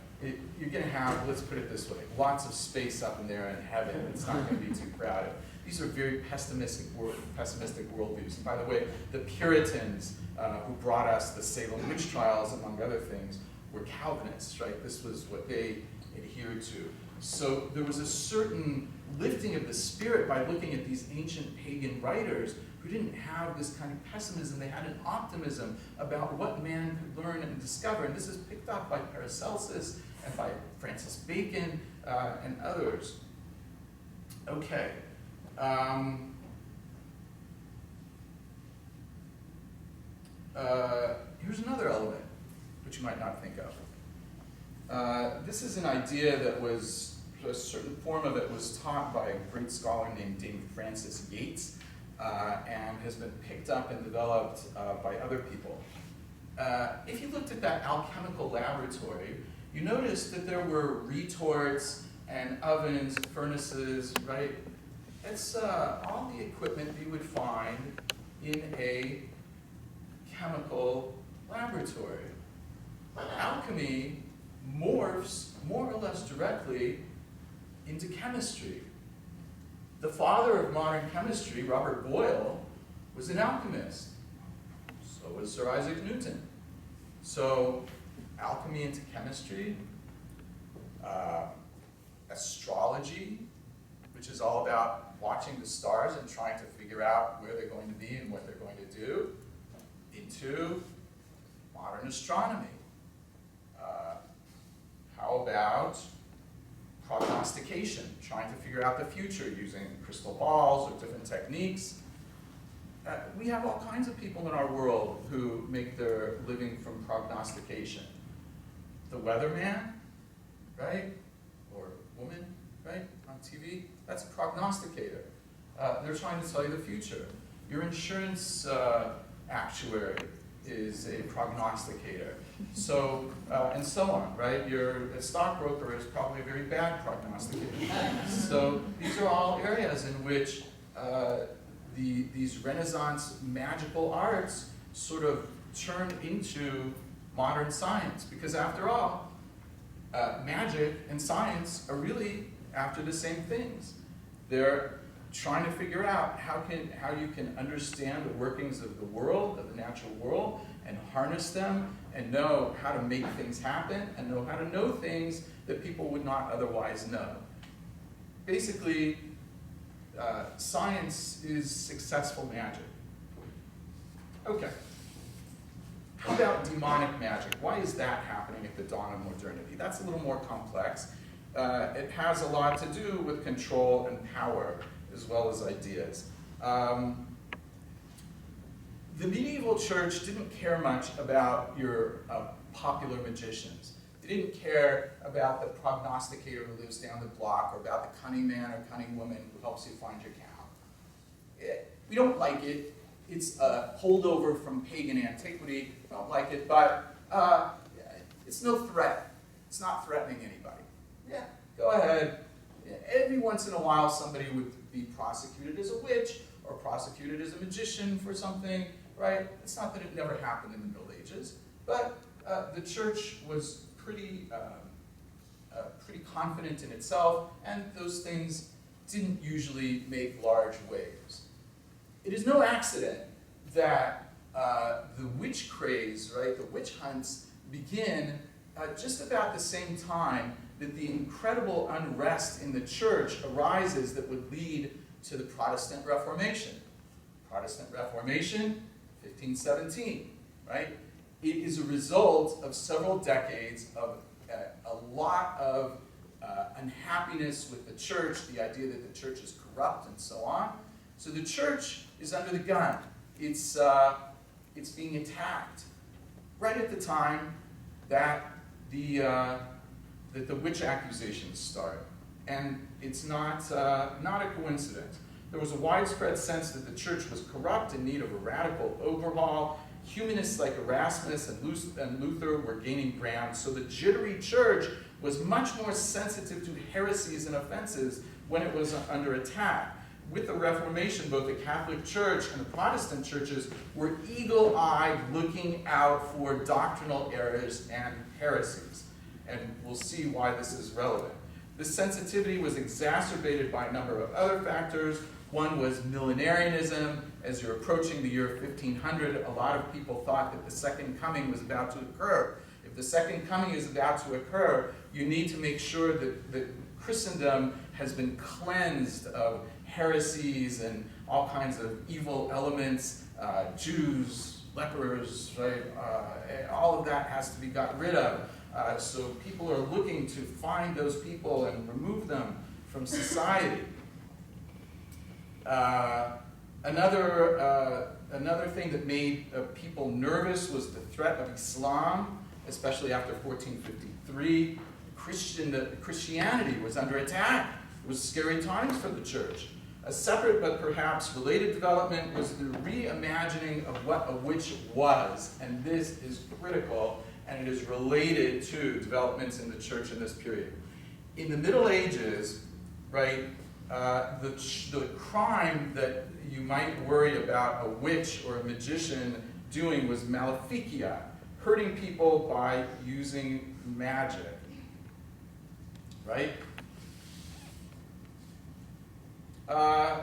Speaker 1: you're going to have, let's put it this way, lots of space up in there in heaven. It's not going to be too crowded. These are very pessimistic worldviews. And by the way, the Puritans who brought us the Salem witch trials, among other things, were Calvinists, right? This was what they adhered to. So there was a certain lifting of the spirit by looking at these ancient pagan writers who didn't have this kind of pessimism. They had an optimism about what man could learn and discover. And this is picked up by Paracelsus and by Francis Bacon and others. Okay. Here's another element which you might not think of. This is an idea that was, a certain form of it was taught by a great scholar named Dame Frances Yates, and has been picked up and developed by other people. If you looked at that alchemical laboratory, you noticed that there were retorts and ovens, furnaces, right? It's all the equipment you would find in a chemical laboratory. Alchemy morphs more or less directly into chemistry. The father of modern chemistry, Robert Boyle, was an alchemist. So was Sir Isaac Newton. So alchemy into chemistry, astrology, which is all about watching the stars and trying to figure out where they're going to be and what they're going to do, into modern astronomy. How about prognostication, trying to figure out the future using crystal balls or different techniques? We have all kinds of people in our world who make their living from prognostication. The weatherman, right? Or woman, right? On TV, that's a prognosticator. They're trying to tell you the future. Your insurance actuary is a prognosticator. So, and so on, right? A stockbroker is probably a very bad prognosticator. So these are all areas in which these Renaissance magical arts sort of turn into modern science. Because after all, magic and science are really after the same things. They're trying to figure out how you can understand the workings of the world, of the natural world, and harness them, and know how to make things happen, and know how to know things that people would not otherwise know. Basically, science is successful magic. Okay. How about demonic magic? Why is that happening at the dawn of modernity? That's a little more complex. It has a lot to do with control and power, as well as ideas. The medieval church didn't care much about your popular magicians. They didn't care about the prognosticator who lives down the block, or about the cunning man or cunning woman who helps you find your cow. We don't like it. It's a holdover from pagan antiquity. We don't like it, but it's no threat. It's not threatening anybody. Yeah, go ahead. Every once in a while, somebody would be prosecuted as a witch or prosecuted as a magician for something, right? It's not that it never happened in the Middle Ages, but the church was pretty confident in itself, and those things didn't usually make large waves. It is no accident that the witch craze, right, the witch hunts begin just about the same time that the incredible unrest in the church arises that would lead to the Protestant Reformation. Protestant Reformation, 1517, right? It is a result of several decades of a lot of unhappiness with the church, the idea that the church is corrupt and so on. So the church is under the gun. It's being attacked right at the time that the witch accusations start. And it's not a coincidence. There was a widespread sense that the church was corrupt, in need of a radical overhaul. Humanists like Erasmus and Luther were gaining ground, so the jittery church was much more sensitive to heresies and offenses when it was under attack. With the Reformation, both the Catholic Church and the Protestant churches were eagle-eyed looking out for doctrinal errors and heresies. And we'll see why this is relevant. This sensitivity was exacerbated by a number of other factors. One was millenarianism. As you're approaching the year 1500, a lot of people thought that the second coming was about to occur. If the second coming is about to occur, you need to make sure that Christendom has been cleansed of heresies and all kinds of evil elements, Jews, lepers, right? All of that has to be got rid of. So people are looking to find those people and remove them from society. Another thing that made people nervous was the threat of Islam, especially after 1453. Christianity was under attack. It was scary times for the church. A separate but perhaps related development was the reimagining of what a witch was, and this is critical, and it is related to developments in the church in this period. In the Middle Ages, right, the crime that you might worry about a witch or a magician doing was maleficia, hurting people by using magic, right?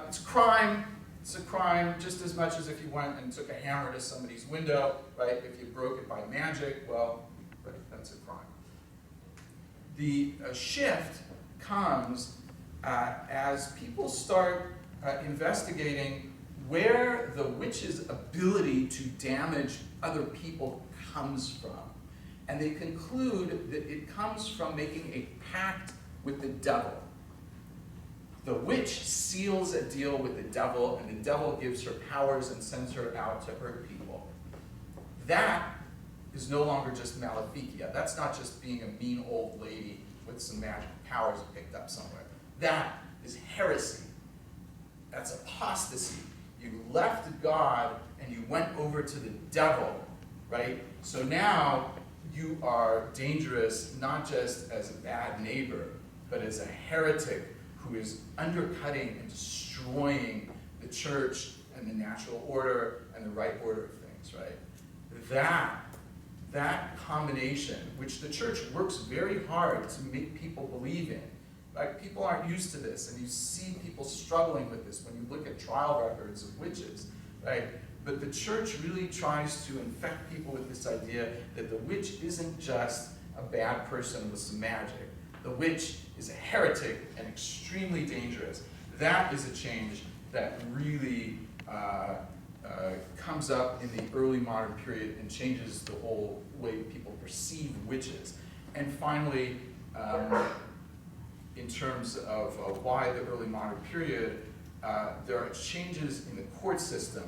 Speaker 1: It's a crime. It's a crime just as much as if you went and took a hammer to somebody's window, right? If you broke it by magic, well, right, that's a crime. The shift comes as people start investigating where the witch's ability to damage other people comes from. And they conclude that it comes from making a pact with the devil. The witch seals a deal with the devil, and the devil gives her powers and sends her out to hurt people. That is no longer just maleficia. That's not just being a mean old lady with some magic powers picked up somewhere. That is heresy. That's apostasy. You left God and you went over to the devil, right? So now you are dangerous not just as a bad neighbor, but as a heretic who is undercutting and destroying the church and the natural order and the right order of things, right? That combination, which the church works very hard to make people believe in, right? People aren't used to this, and you see people struggling with this when you look at trial records of witches, right? But the church really tries to infect people with this idea that the witch isn't just a bad person with some magic. The witch is a heretic and extremely dangerous. That is a change that really comes up in the early modern period and changes the whole way people perceive witches. And finally, in terms of why the early modern period, there are changes in the court system.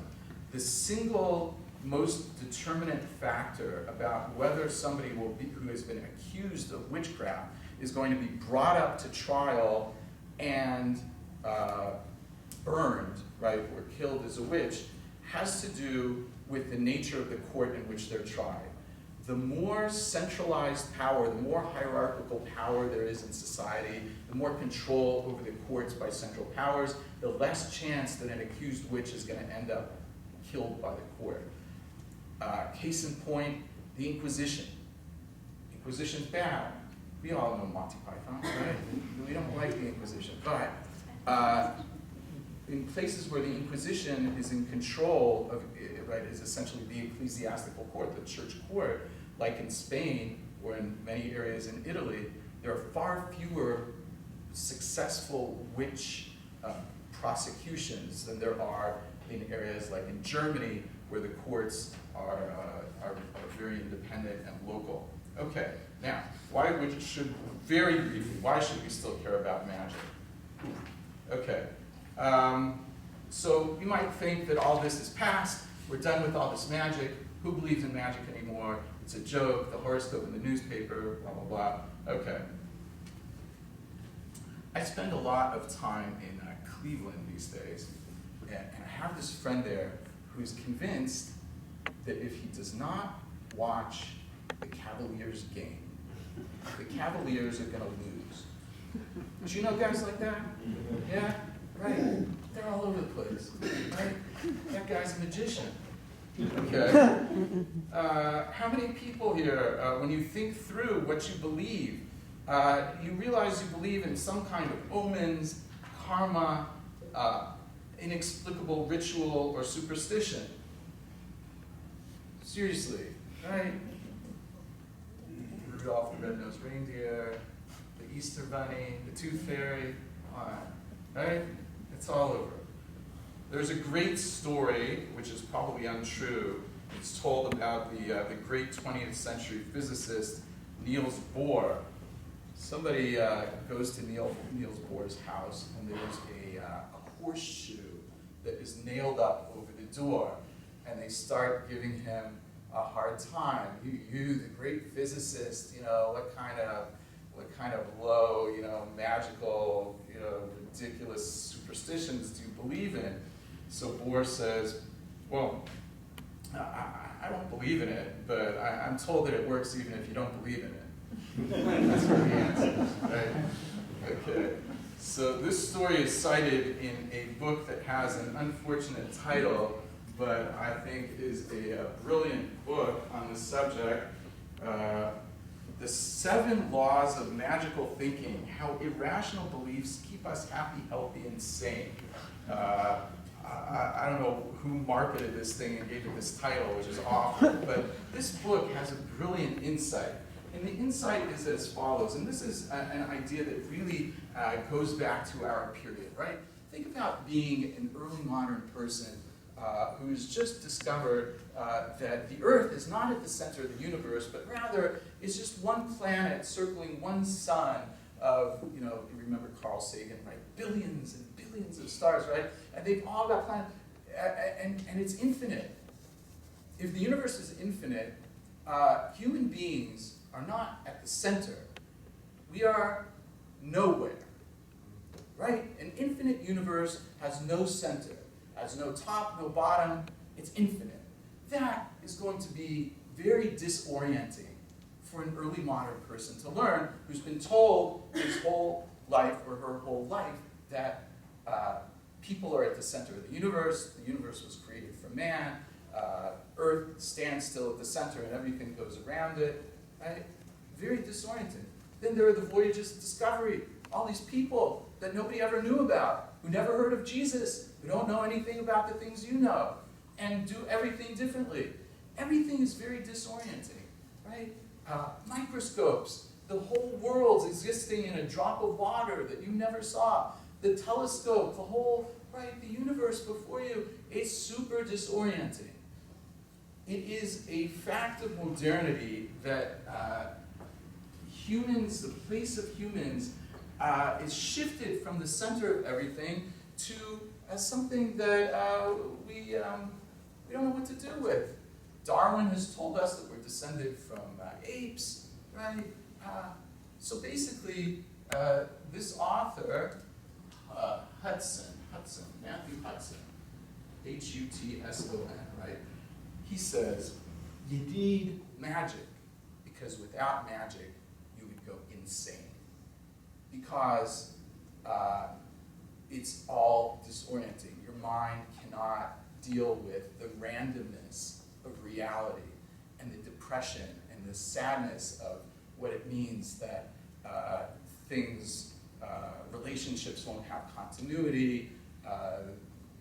Speaker 1: The single most determinant factor about whether somebody who has been accused of witchcraft is going to be brought up to trial and burned, right, or killed as a witch, has to do with the nature of the court in which they're tried. The more centralized power, the more hierarchical power there is in society, the more control over the courts by central powers, the less chance that an accused witch is going to end up killed by the court. Case in point, the Inquisition. Inquisition's bad. We all know Monty Python, right? We don't like the Inquisition, but in places where the Inquisition is in control of, right, is essentially the ecclesiastical court, the church court, like in Spain or in many areas in Italy, there are far fewer successful witch prosecutions than there are in areas like in Germany, where the courts are very independent and local. Okay, now, very briefly, why should we still care about magic? Okay, so you might think that all this is past, we're done with all this magic, who believes in magic anymore? It's a joke, the horoscope in the newspaper, blah, blah, blah. Okay. I spend a lot of time in Cleveland these days, and I have this friend there who's convinced that if he does not watch the Cavaliers game, the Cavaliers are going to lose. Do you know guys like that? Yeah? Right. They're all over the place. Right? That guy's a magician. Okay. How many people here, when you think through what you believe, you realize you believe in some kind of omens, karma, inexplicable ritual, or superstition? Seriously, right? Rudolph the Red-Nosed Reindeer, the Easter Bunny, the Tooth Fairy, right? It's all over. There's a great story, which is probably untrue. It's told about the great 20th century physicist Niels Bohr. Somebody goes to Niels Bohr's house, and there's a horseshoe that is nailed up over the door, and they start giving him a hard time. You, the great physicist, what kind of low, magical, ridiculous superstitions do you believe in? So Bohr says, well, I don't believe in it, but I'm told that it works even if you don't believe in it. That's what he answers, right? Okay. So this story is cited in a book that has an unfortunate title, but I think is a brilliant book on the subject. The 7 Laws of Magical Thinking, How Irrational Beliefs Keep Us Happy, Healthy, and Sane. I don't know who marketed this thing and gave it this title, which is awful, but this book has a brilliant insight. And the insight is as follows, and this is an idea that really goes back to our period, right? Think about being an early modern person who's just discovered that the Earth is not at the center of the universe, but rather is just one planet circling one sun of, you remember Carl Sagan, right? Billions and billions of stars, right? And they've all got planets, and it's infinite. If the universe is infinite, human beings are not at the center. We are nowhere, right? An infinite universe has no center, has no top, no bottom. It's infinite. That is going to be very disorienting for an early modern person to learn who's been told his whole life or her whole life that people are at the center of the universe was created for man, Earth stands still at the center and everything goes around it, right? Very disorienting. Then there are the voyages of discovery, all these people that nobody ever knew about, who never heard of Jesus, who don't know anything about the things you know, and do everything differently. Everything is very disorienting, right? Microscopes, the whole world's existing in a drop of water that you never saw. The telescope, the whole, right, the universe before you, it's super disorienting. It is a fact of modernity that humans, the place of humans, is shifted from the center of everything to something that we don't know what to do with. Darwin has told us that we're descended from apes, right? So basically, this author, Matthew Hudson, H-U-T-S-O-N, right? He says, you need magic, because without magic, you would go insane. Because it's all disorienting. Your mind cannot deal with the randomness of reality and the depression and the sadness of what it means that relationships won't have continuity.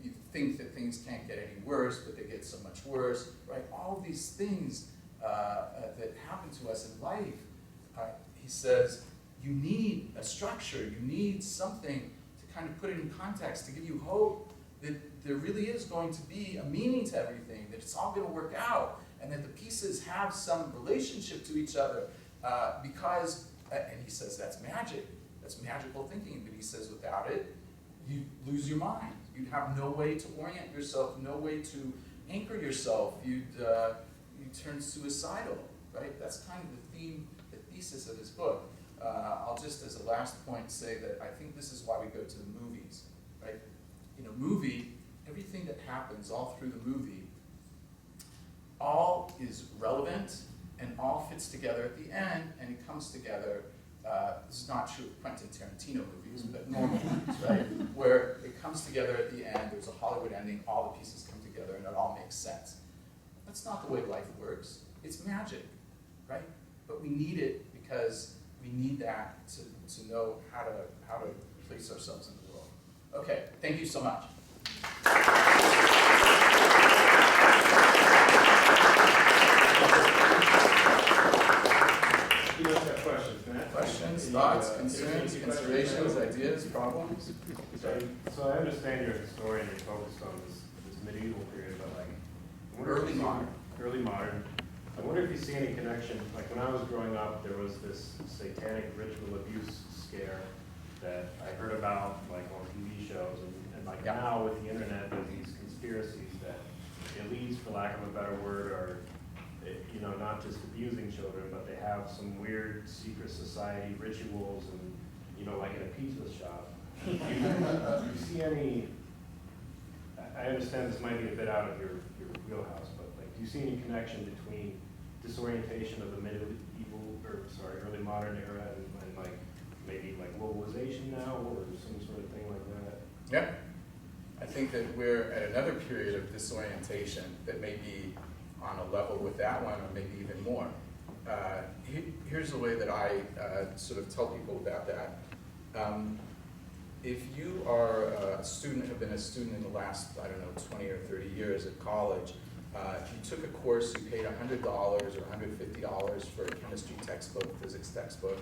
Speaker 1: You think that things can't get any worse, but they get so much worse, right? All of these things that happen to us in life, he says, you need a structure, you need something to kind of put it in context, to give you hope that there really is going to be a meaning to everything, that it's all going to work out, and that the pieces have some relationship to each other, because, and he says that's magic, that's magical thinking, but he says without it, you lose your mind. You'd have no way to orient yourself, no way to anchor yourself. You'd turn suicidal, right? That's kind of the theme, the thesis of his book. I'll just, as a last point, say that I think this is why we go to the movies, right? In a movie, everything that happens all through the movie, all is relevant and all fits together at the end, and it comes together. This is not true of Quentin Tarantino movies, but normal ones, right? Where it comes together at the end, there's a Hollywood ending, all the pieces come together, and it all makes sense. That's not the way life works. It's magic, right? But we need it because we need that to know how to place ourselves in the world. Okay, thank you so much. Questions, thoughts, concerns, considerations, ideas, problems?
Speaker 2: So I understand you're a historian, you're focused on this medieval period, but like
Speaker 1: Early modern.
Speaker 2: Early modern. I wonder if you see any connection. Like when I was growing up, there was this satanic ritual abuse scare that I heard about like on TV shows, and like now with the internet, there's these conspiracies that elites, for lack of a better word, are not just abusing children, but they have some weird secret society rituals and, like in a pizza shop. Do you see any, I understand this might be a bit out of your wheelhouse, but like, do you see any connection between disorientation of the early modern era and like, maybe like globalization now or some sort of thing like that?
Speaker 1: Yeah. I think that we're at another period of disorientation that may be on a level with that one, or maybe even more. Here's the way that I sort of tell people about that. If you are a student, have been a student in the last, 20 or 30 years at college, if you took a course, you paid $100 or $150 for a chemistry textbook, physics textbook.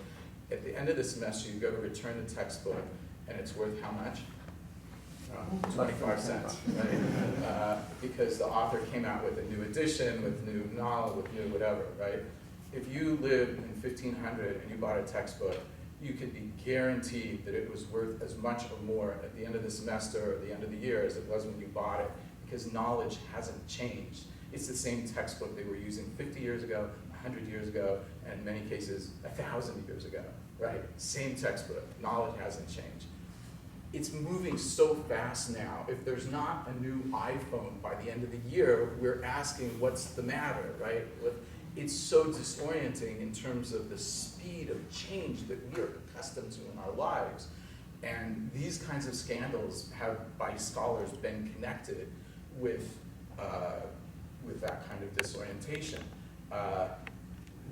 Speaker 1: At the end of the semester, you go to return the textbook, and it's worth how much? 25 cents, right? Because the author came out with a new edition, with new novel, with new whatever, right? If you lived in 1500 and you bought a textbook, you could be guaranteed that it was worth as much or more at the end of the semester or the end of the year as it was when you bought it, because knowledge hasn't changed. It's the same textbook they were using 50 years ago, 100 years ago, and in many cases, 1,000 years ago, right? Same textbook, knowledge hasn't changed. It's moving so fast now. If there's not a new iPhone by the end of the year, we're asking what's the matter, right? It's so disorienting in terms of the speed of change that we are accustomed to in our lives. And these kinds of scandals have, by scholars, been connected with that kind of disorientation.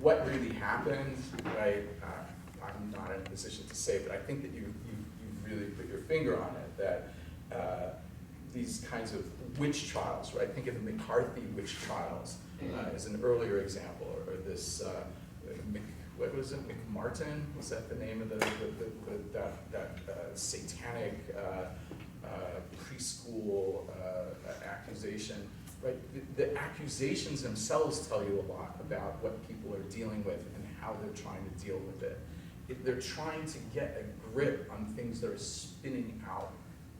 Speaker 1: What really happened, right? I'm not in a position to say, but I think that you've really put your finger on it, that these kinds of witch trials, right? Think of the McCarthy witch trials as an earlier example, or this, what was it, McMartin? Was that the name of that satanic preschool accusation, right? The accusations themselves tell you a lot about what people are dealing with and how they're trying to deal with it. They're trying to get a grip on things that are spinning out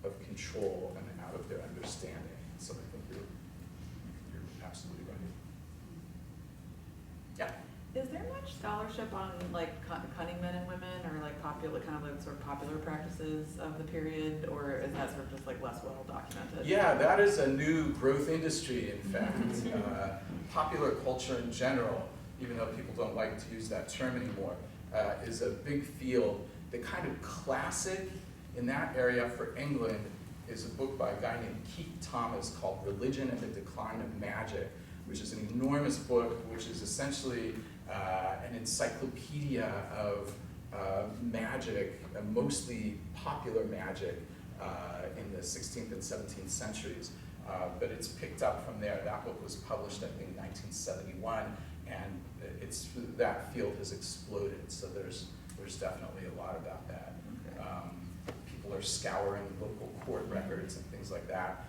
Speaker 1: of control and out of their understanding. So I think you're absolutely right. Yeah.
Speaker 3: Is there much scholarship on like cunning men and women, or like popular, kind of like sort of popular practices of the period, or is that sort of just like less well documented?
Speaker 1: Yeah, that is a new growth industry, in fact. Popular culture in general, even though people don't like to use that term anymore, is a big field. The kind of classic in that area for England is a book by a guy named Keith Thomas called Religion and the Decline of Magic, which is an enormous book, which is essentially an encyclopedia of magic, mostly popular magic in the 16th and 17th centuries. But it's picked up from there. That book was published, I think, in 1971, and that field has exploded. So there's definitely a lot about that. People are scouring local court records and things like that.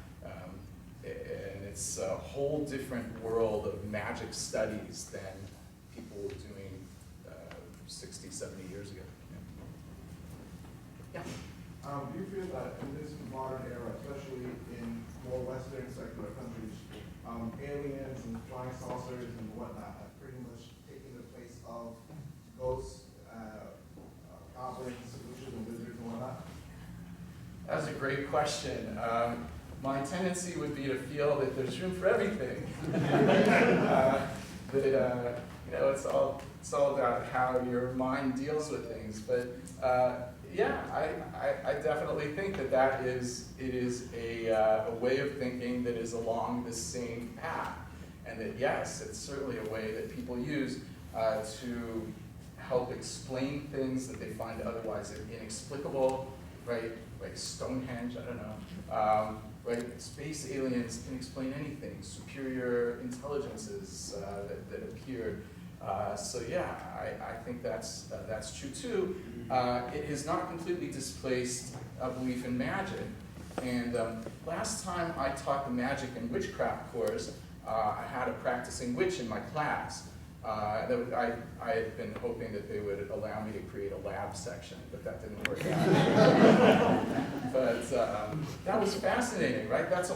Speaker 1: And it's a whole different world of magic studies than people were doing 60, 70 years ago. Yeah.
Speaker 4: Do you feel that in this modern era, especially in more Western secular countries, aliens and flying saucers and whatnot have pretty much taken the place of ghosts
Speaker 1: great question. My tendency would be to feel that there's room for everything. It's all about how your mind deals with things. But yeah, I definitely think that it is a way of thinking that is along the same path, and that yes, it's certainly a way that people use to help explain things that they find otherwise inexplicable, right? Like Stonehenge, I don't know. Right? Space aliens can explain anything. Superior intelligences that appeared. So yeah, I think that's true too. It has not completely displaced a belief in magic. And last time I taught the magic and witchcraft course, I had a practicing witch in my class. I had been hoping that they would allow me to create a lab section, but that didn't work out. But that was fascinating, right? That's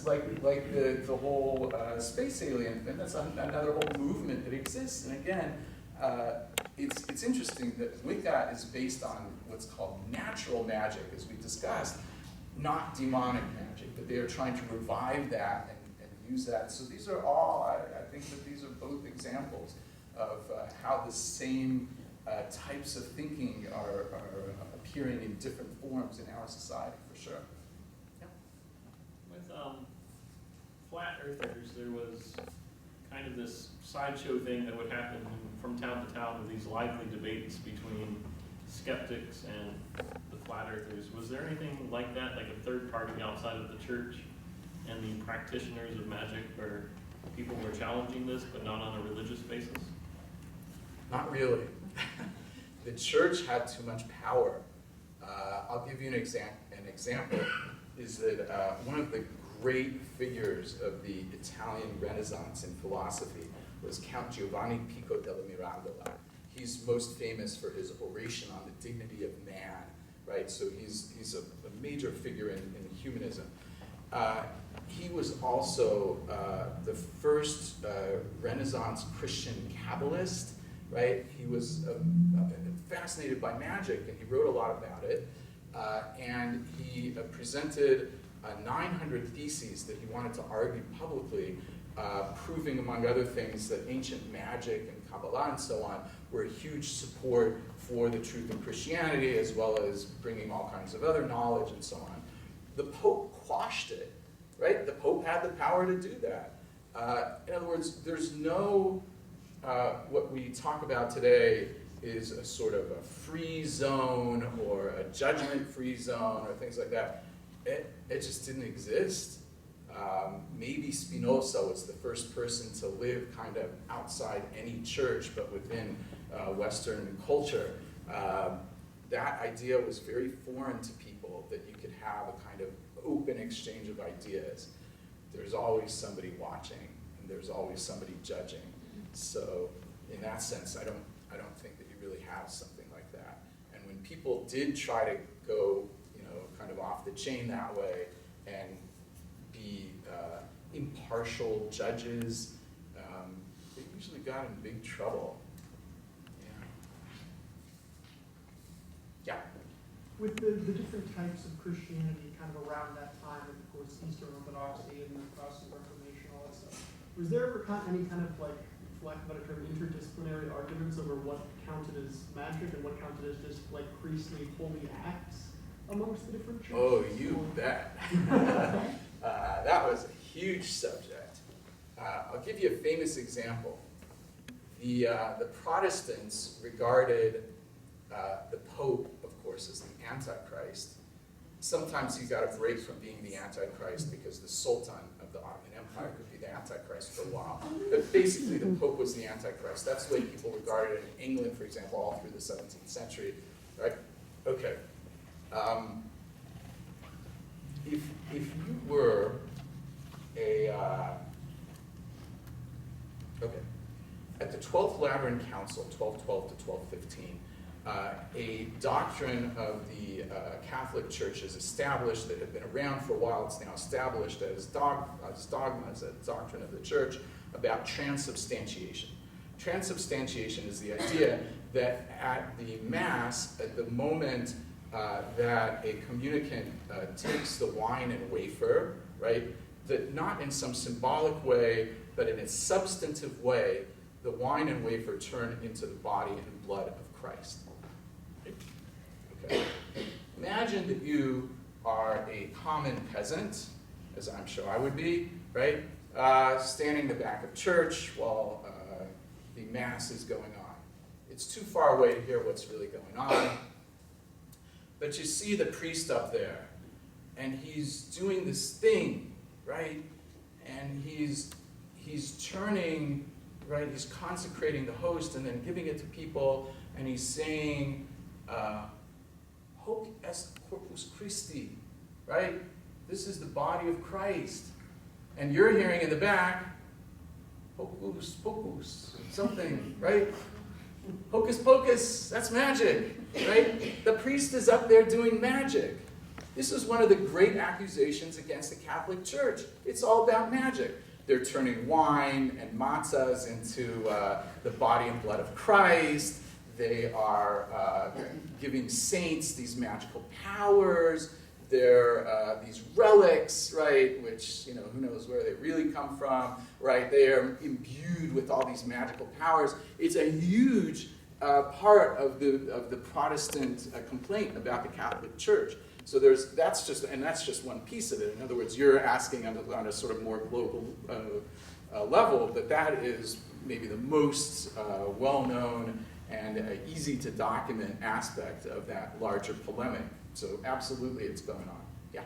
Speaker 1: like the whole space alien thing. That's another whole movement that exists. And again, it's interesting that Wicca is based on what's called natural magic, as we discussed, not demonic magic, but they are trying to revive that and use that. So these are all, I think that these are both examples of how the same types of thinking are appearing in different forms in our society, for sure. Yeah.
Speaker 5: With flat earthers, there was kind of this sideshow thing that would happen from town to town with these lively debates between skeptics and the flat earthers. Was there anything like that, like a third party outside of the church and the practitioners of magic, where people were challenging this but not on a religious basis?
Speaker 1: Not really. The church had too much power. I'll give you an example, is that one of the great figures of the Italian Renaissance in philosophy was Count Giovanni Pico della Mirandola. He's most famous for his oration on the dignity of man, right? So he's a major figure in humanism. He was also the first Renaissance Christian Kabbalist, right? He was fascinated by magic, and he wrote a lot about it. And he presented 900 theses that he wanted to argue publicly, proving, among other things, that ancient magic and Kabbalah and so on were a huge support for the truth of Christianity, as well as bringing all kinds of other knowledge and so on. The Pope quashed it, right? The Pope had the power to do that. In other words, there's no, what we talk about today is a sort of a free zone or a judgment-free zone or things like that. It just didn't exist. Maybe Spinoza was the first person to live kind of outside any church, but within Western culture. That idea was very foreign to people, that you could have a kind of open exchange of ideas. There's always somebody watching, and there's always somebody judging. So in that sense, I don't think that you really have something like that. And when people did try to go, kind of off the chain that way and be impartial judges, they usually got in big trouble. Yeah.
Speaker 6: With the different types of Christianity kind of around that time, of course, Eastern Orthodoxy and the Protestant Reformation, all that stuff, was there ever any kind of, like, for lack of a better term, interdisciplinary arguments over what counted as magic and what counted as just, like, priestly holy acts amongst the different churches?
Speaker 1: Oh, you bet. That was a huge subject. I'll give you a famous example. The Protestants regarded the Pope, of course, as the Antichrist. Sometimes he got a break from being the Antichrist because the Sultan of the Ottoman Empire could be the Antichrist for a while. But basically, the Pope was the Antichrist. That's the way people regarded it in England, for example, all through the 17th century. Right? Okay. If you were at the 12th Lateran Council, 1212 to 1215, a doctrine of the Catholic Church is established that had been around for a while. It's now established as dogma, as a doctrine of the Church about transubstantiation. Transubstantiation is the idea that at the Mass, at the moment that a communicant takes the wine and wafer, right? That not in some symbolic way, but in a substantive way, the wine and wafer turn into the body and blood of Christ. Okay. Imagine that you are a common peasant, as I'm sure I would be, right? Standing in the back of church while the Mass is going on. It's too far away to hear what's really going on. But you see the priest up there, and he's doing this thing, right? And he's turning, right? He's consecrating the host and then giving it to people, and he's saying, Hoc est corpus Christi, right? This is the body of Christ. And you're hearing in the back, hocus pocus, something, right? Hocus pocus, that's magic, right? The priest is up there doing magic. This is one of the great accusations against the Catholic Church. It's all about magic. They're turning wine and matzahs into the body and blood of Christ. They are giving saints these magical powers. They're these relics, right, which, you know, who knows where they really come from, right? They are imbued with all these magical powers. It's a huge part of the Protestant complaint about the Catholic Church. So that's just one piece of it. In other words, you're asking on a sort of more global level, but that is maybe the most well-known and easy to document aspect of that larger polemic. So absolutely it's going on. Yeah.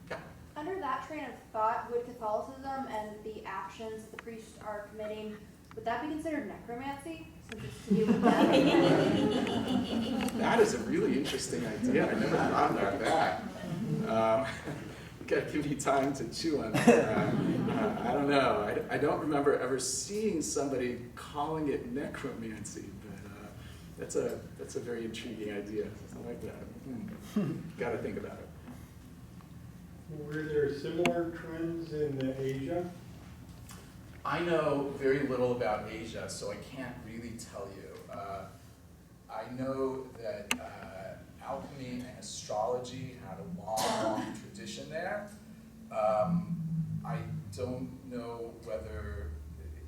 Speaker 1: Yeah.
Speaker 7: Under that train of thought, would Catholicism and the actions the priests are committing, would that be considered necromancy? Since it's to do with death?
Speaker 1: That is a really interesting idea. I never thought about that. Gotta give me time to chew on that. I don't know. I don't remember ever seeing somebody calling it necromancy, but that's a very intriguing idea. I like that. Gotta think about it.
Speaker 8: Were there similar trends in Asia?
Speaker 1: I know very little about Asia, so I can't really tell you. I know that alchemy and astrology had a long tradition there. I don't know whether,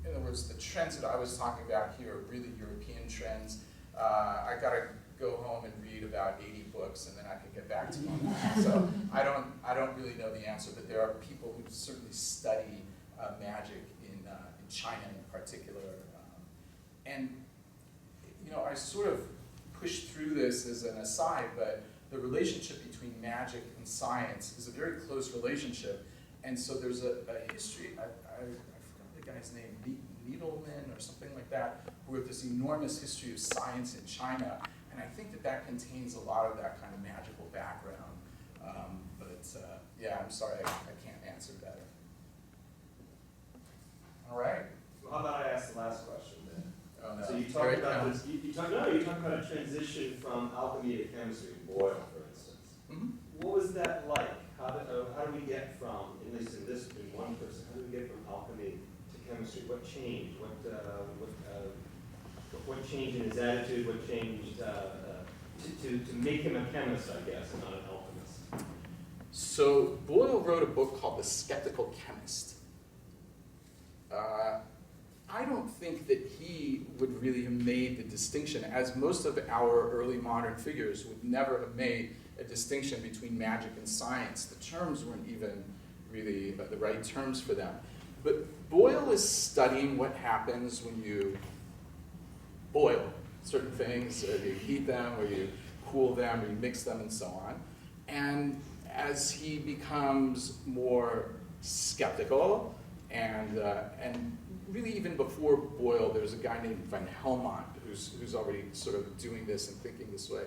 Speaker 1: in other words, the trends that I was talking about here are really European trends. I gotta go home and read about 80 books, and then I can get back to you on that. So I don't really know the answer, but there are people who certainly study magic in China in particular. And you know, I sort of pushed through this as an aside, but the relationship between magic and science is a very close relationship. And so there's a history, I forgot the guy's name, Needleman or something like that, who wrote this enormous history of science in China. And I think that contains a lot of that kind of magical background. Yeah, I'm sorry, I can't answer better. All right.
Speaker 9: Well, how about I ask the last question then?
Speaker 1: Oh, no.
Speaker 9: So you talked about this, you talked about a transition from alchemy to chemistry, Boyle, for instance.
Speaker 1: Mm-hmm.
Speaker 9: What was that like? How do we get from, at least in one person, how do we get from alchemy to chemistry? What changed? What changed in his attitude? What changed to make him a chemist, I guess, and not an alchemist?
Speaker 1: So Boyle wrote a book called The Skeptical Chemist. I don't think that he would really have made the distinction, as most of our early modern figures would never have made a distinction between magic and science. The terms weren't even really the right terms for them. But Boyle is studying what happens when you boil certain things, or you heat them, or you cool them, or you mix them, and so on. And as he becomes more skeptical, and really even before Boyle, there's a guy named Van Helmont who's already sort of doing this and thinking this way.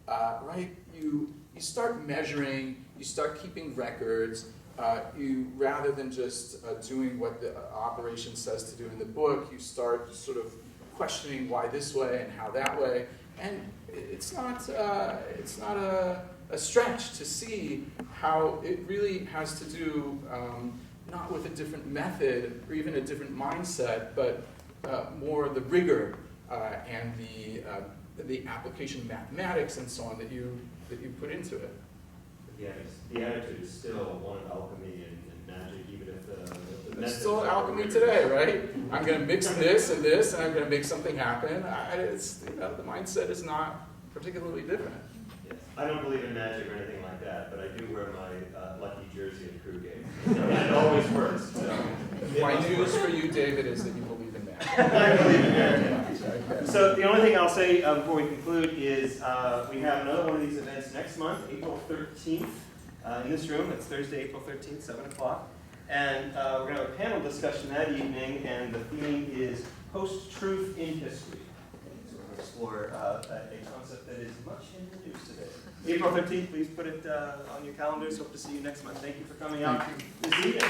Speaker 1: Right? You start measuring, you start keeping records. You rather than just doing what the operation says to do in the book, you start sort of questioning why this way and how that way. And it's not a stretch to see how it really has to do not with a different method or even a different mindset, but more the rigor and the the application of mathematics and so on that you put into it.
Speaker 9: The attitude is still one of alchemy and magic, even if the
Speaker 1: It's
Speaker 9: methods
Speaker 1: still
Speaker 9: are
Speaker 1: alchemy
Speaker 9: rigorous.
Speaker 1: today, right? I'm gonna mix this and this, and I'm gonna make something happen. It's, the mindset is not particularly different.
Speaker 9: Yes. I don't believe in magic or anything like that, but I do wear my lucky jersey at crew game. And it always works, so.
Speaker 1: My news for you, David, is that you believe in magic.
Speaker 9: I believe in magic.
Speaker 1: Okay.
Speaker 9: So the only thing I'll say before we conclude is we have another one of these events next month, April 13th, in this room. It's Thursday, April 13th, 7 o'clock. And we're going to have a panel discussion that evening, and the theme is post-truth in history. So we're going to explore a concept that is much in the news today. April 13th, please put it on your calendars. Hope to see you next month. Thank you for coming out this evening.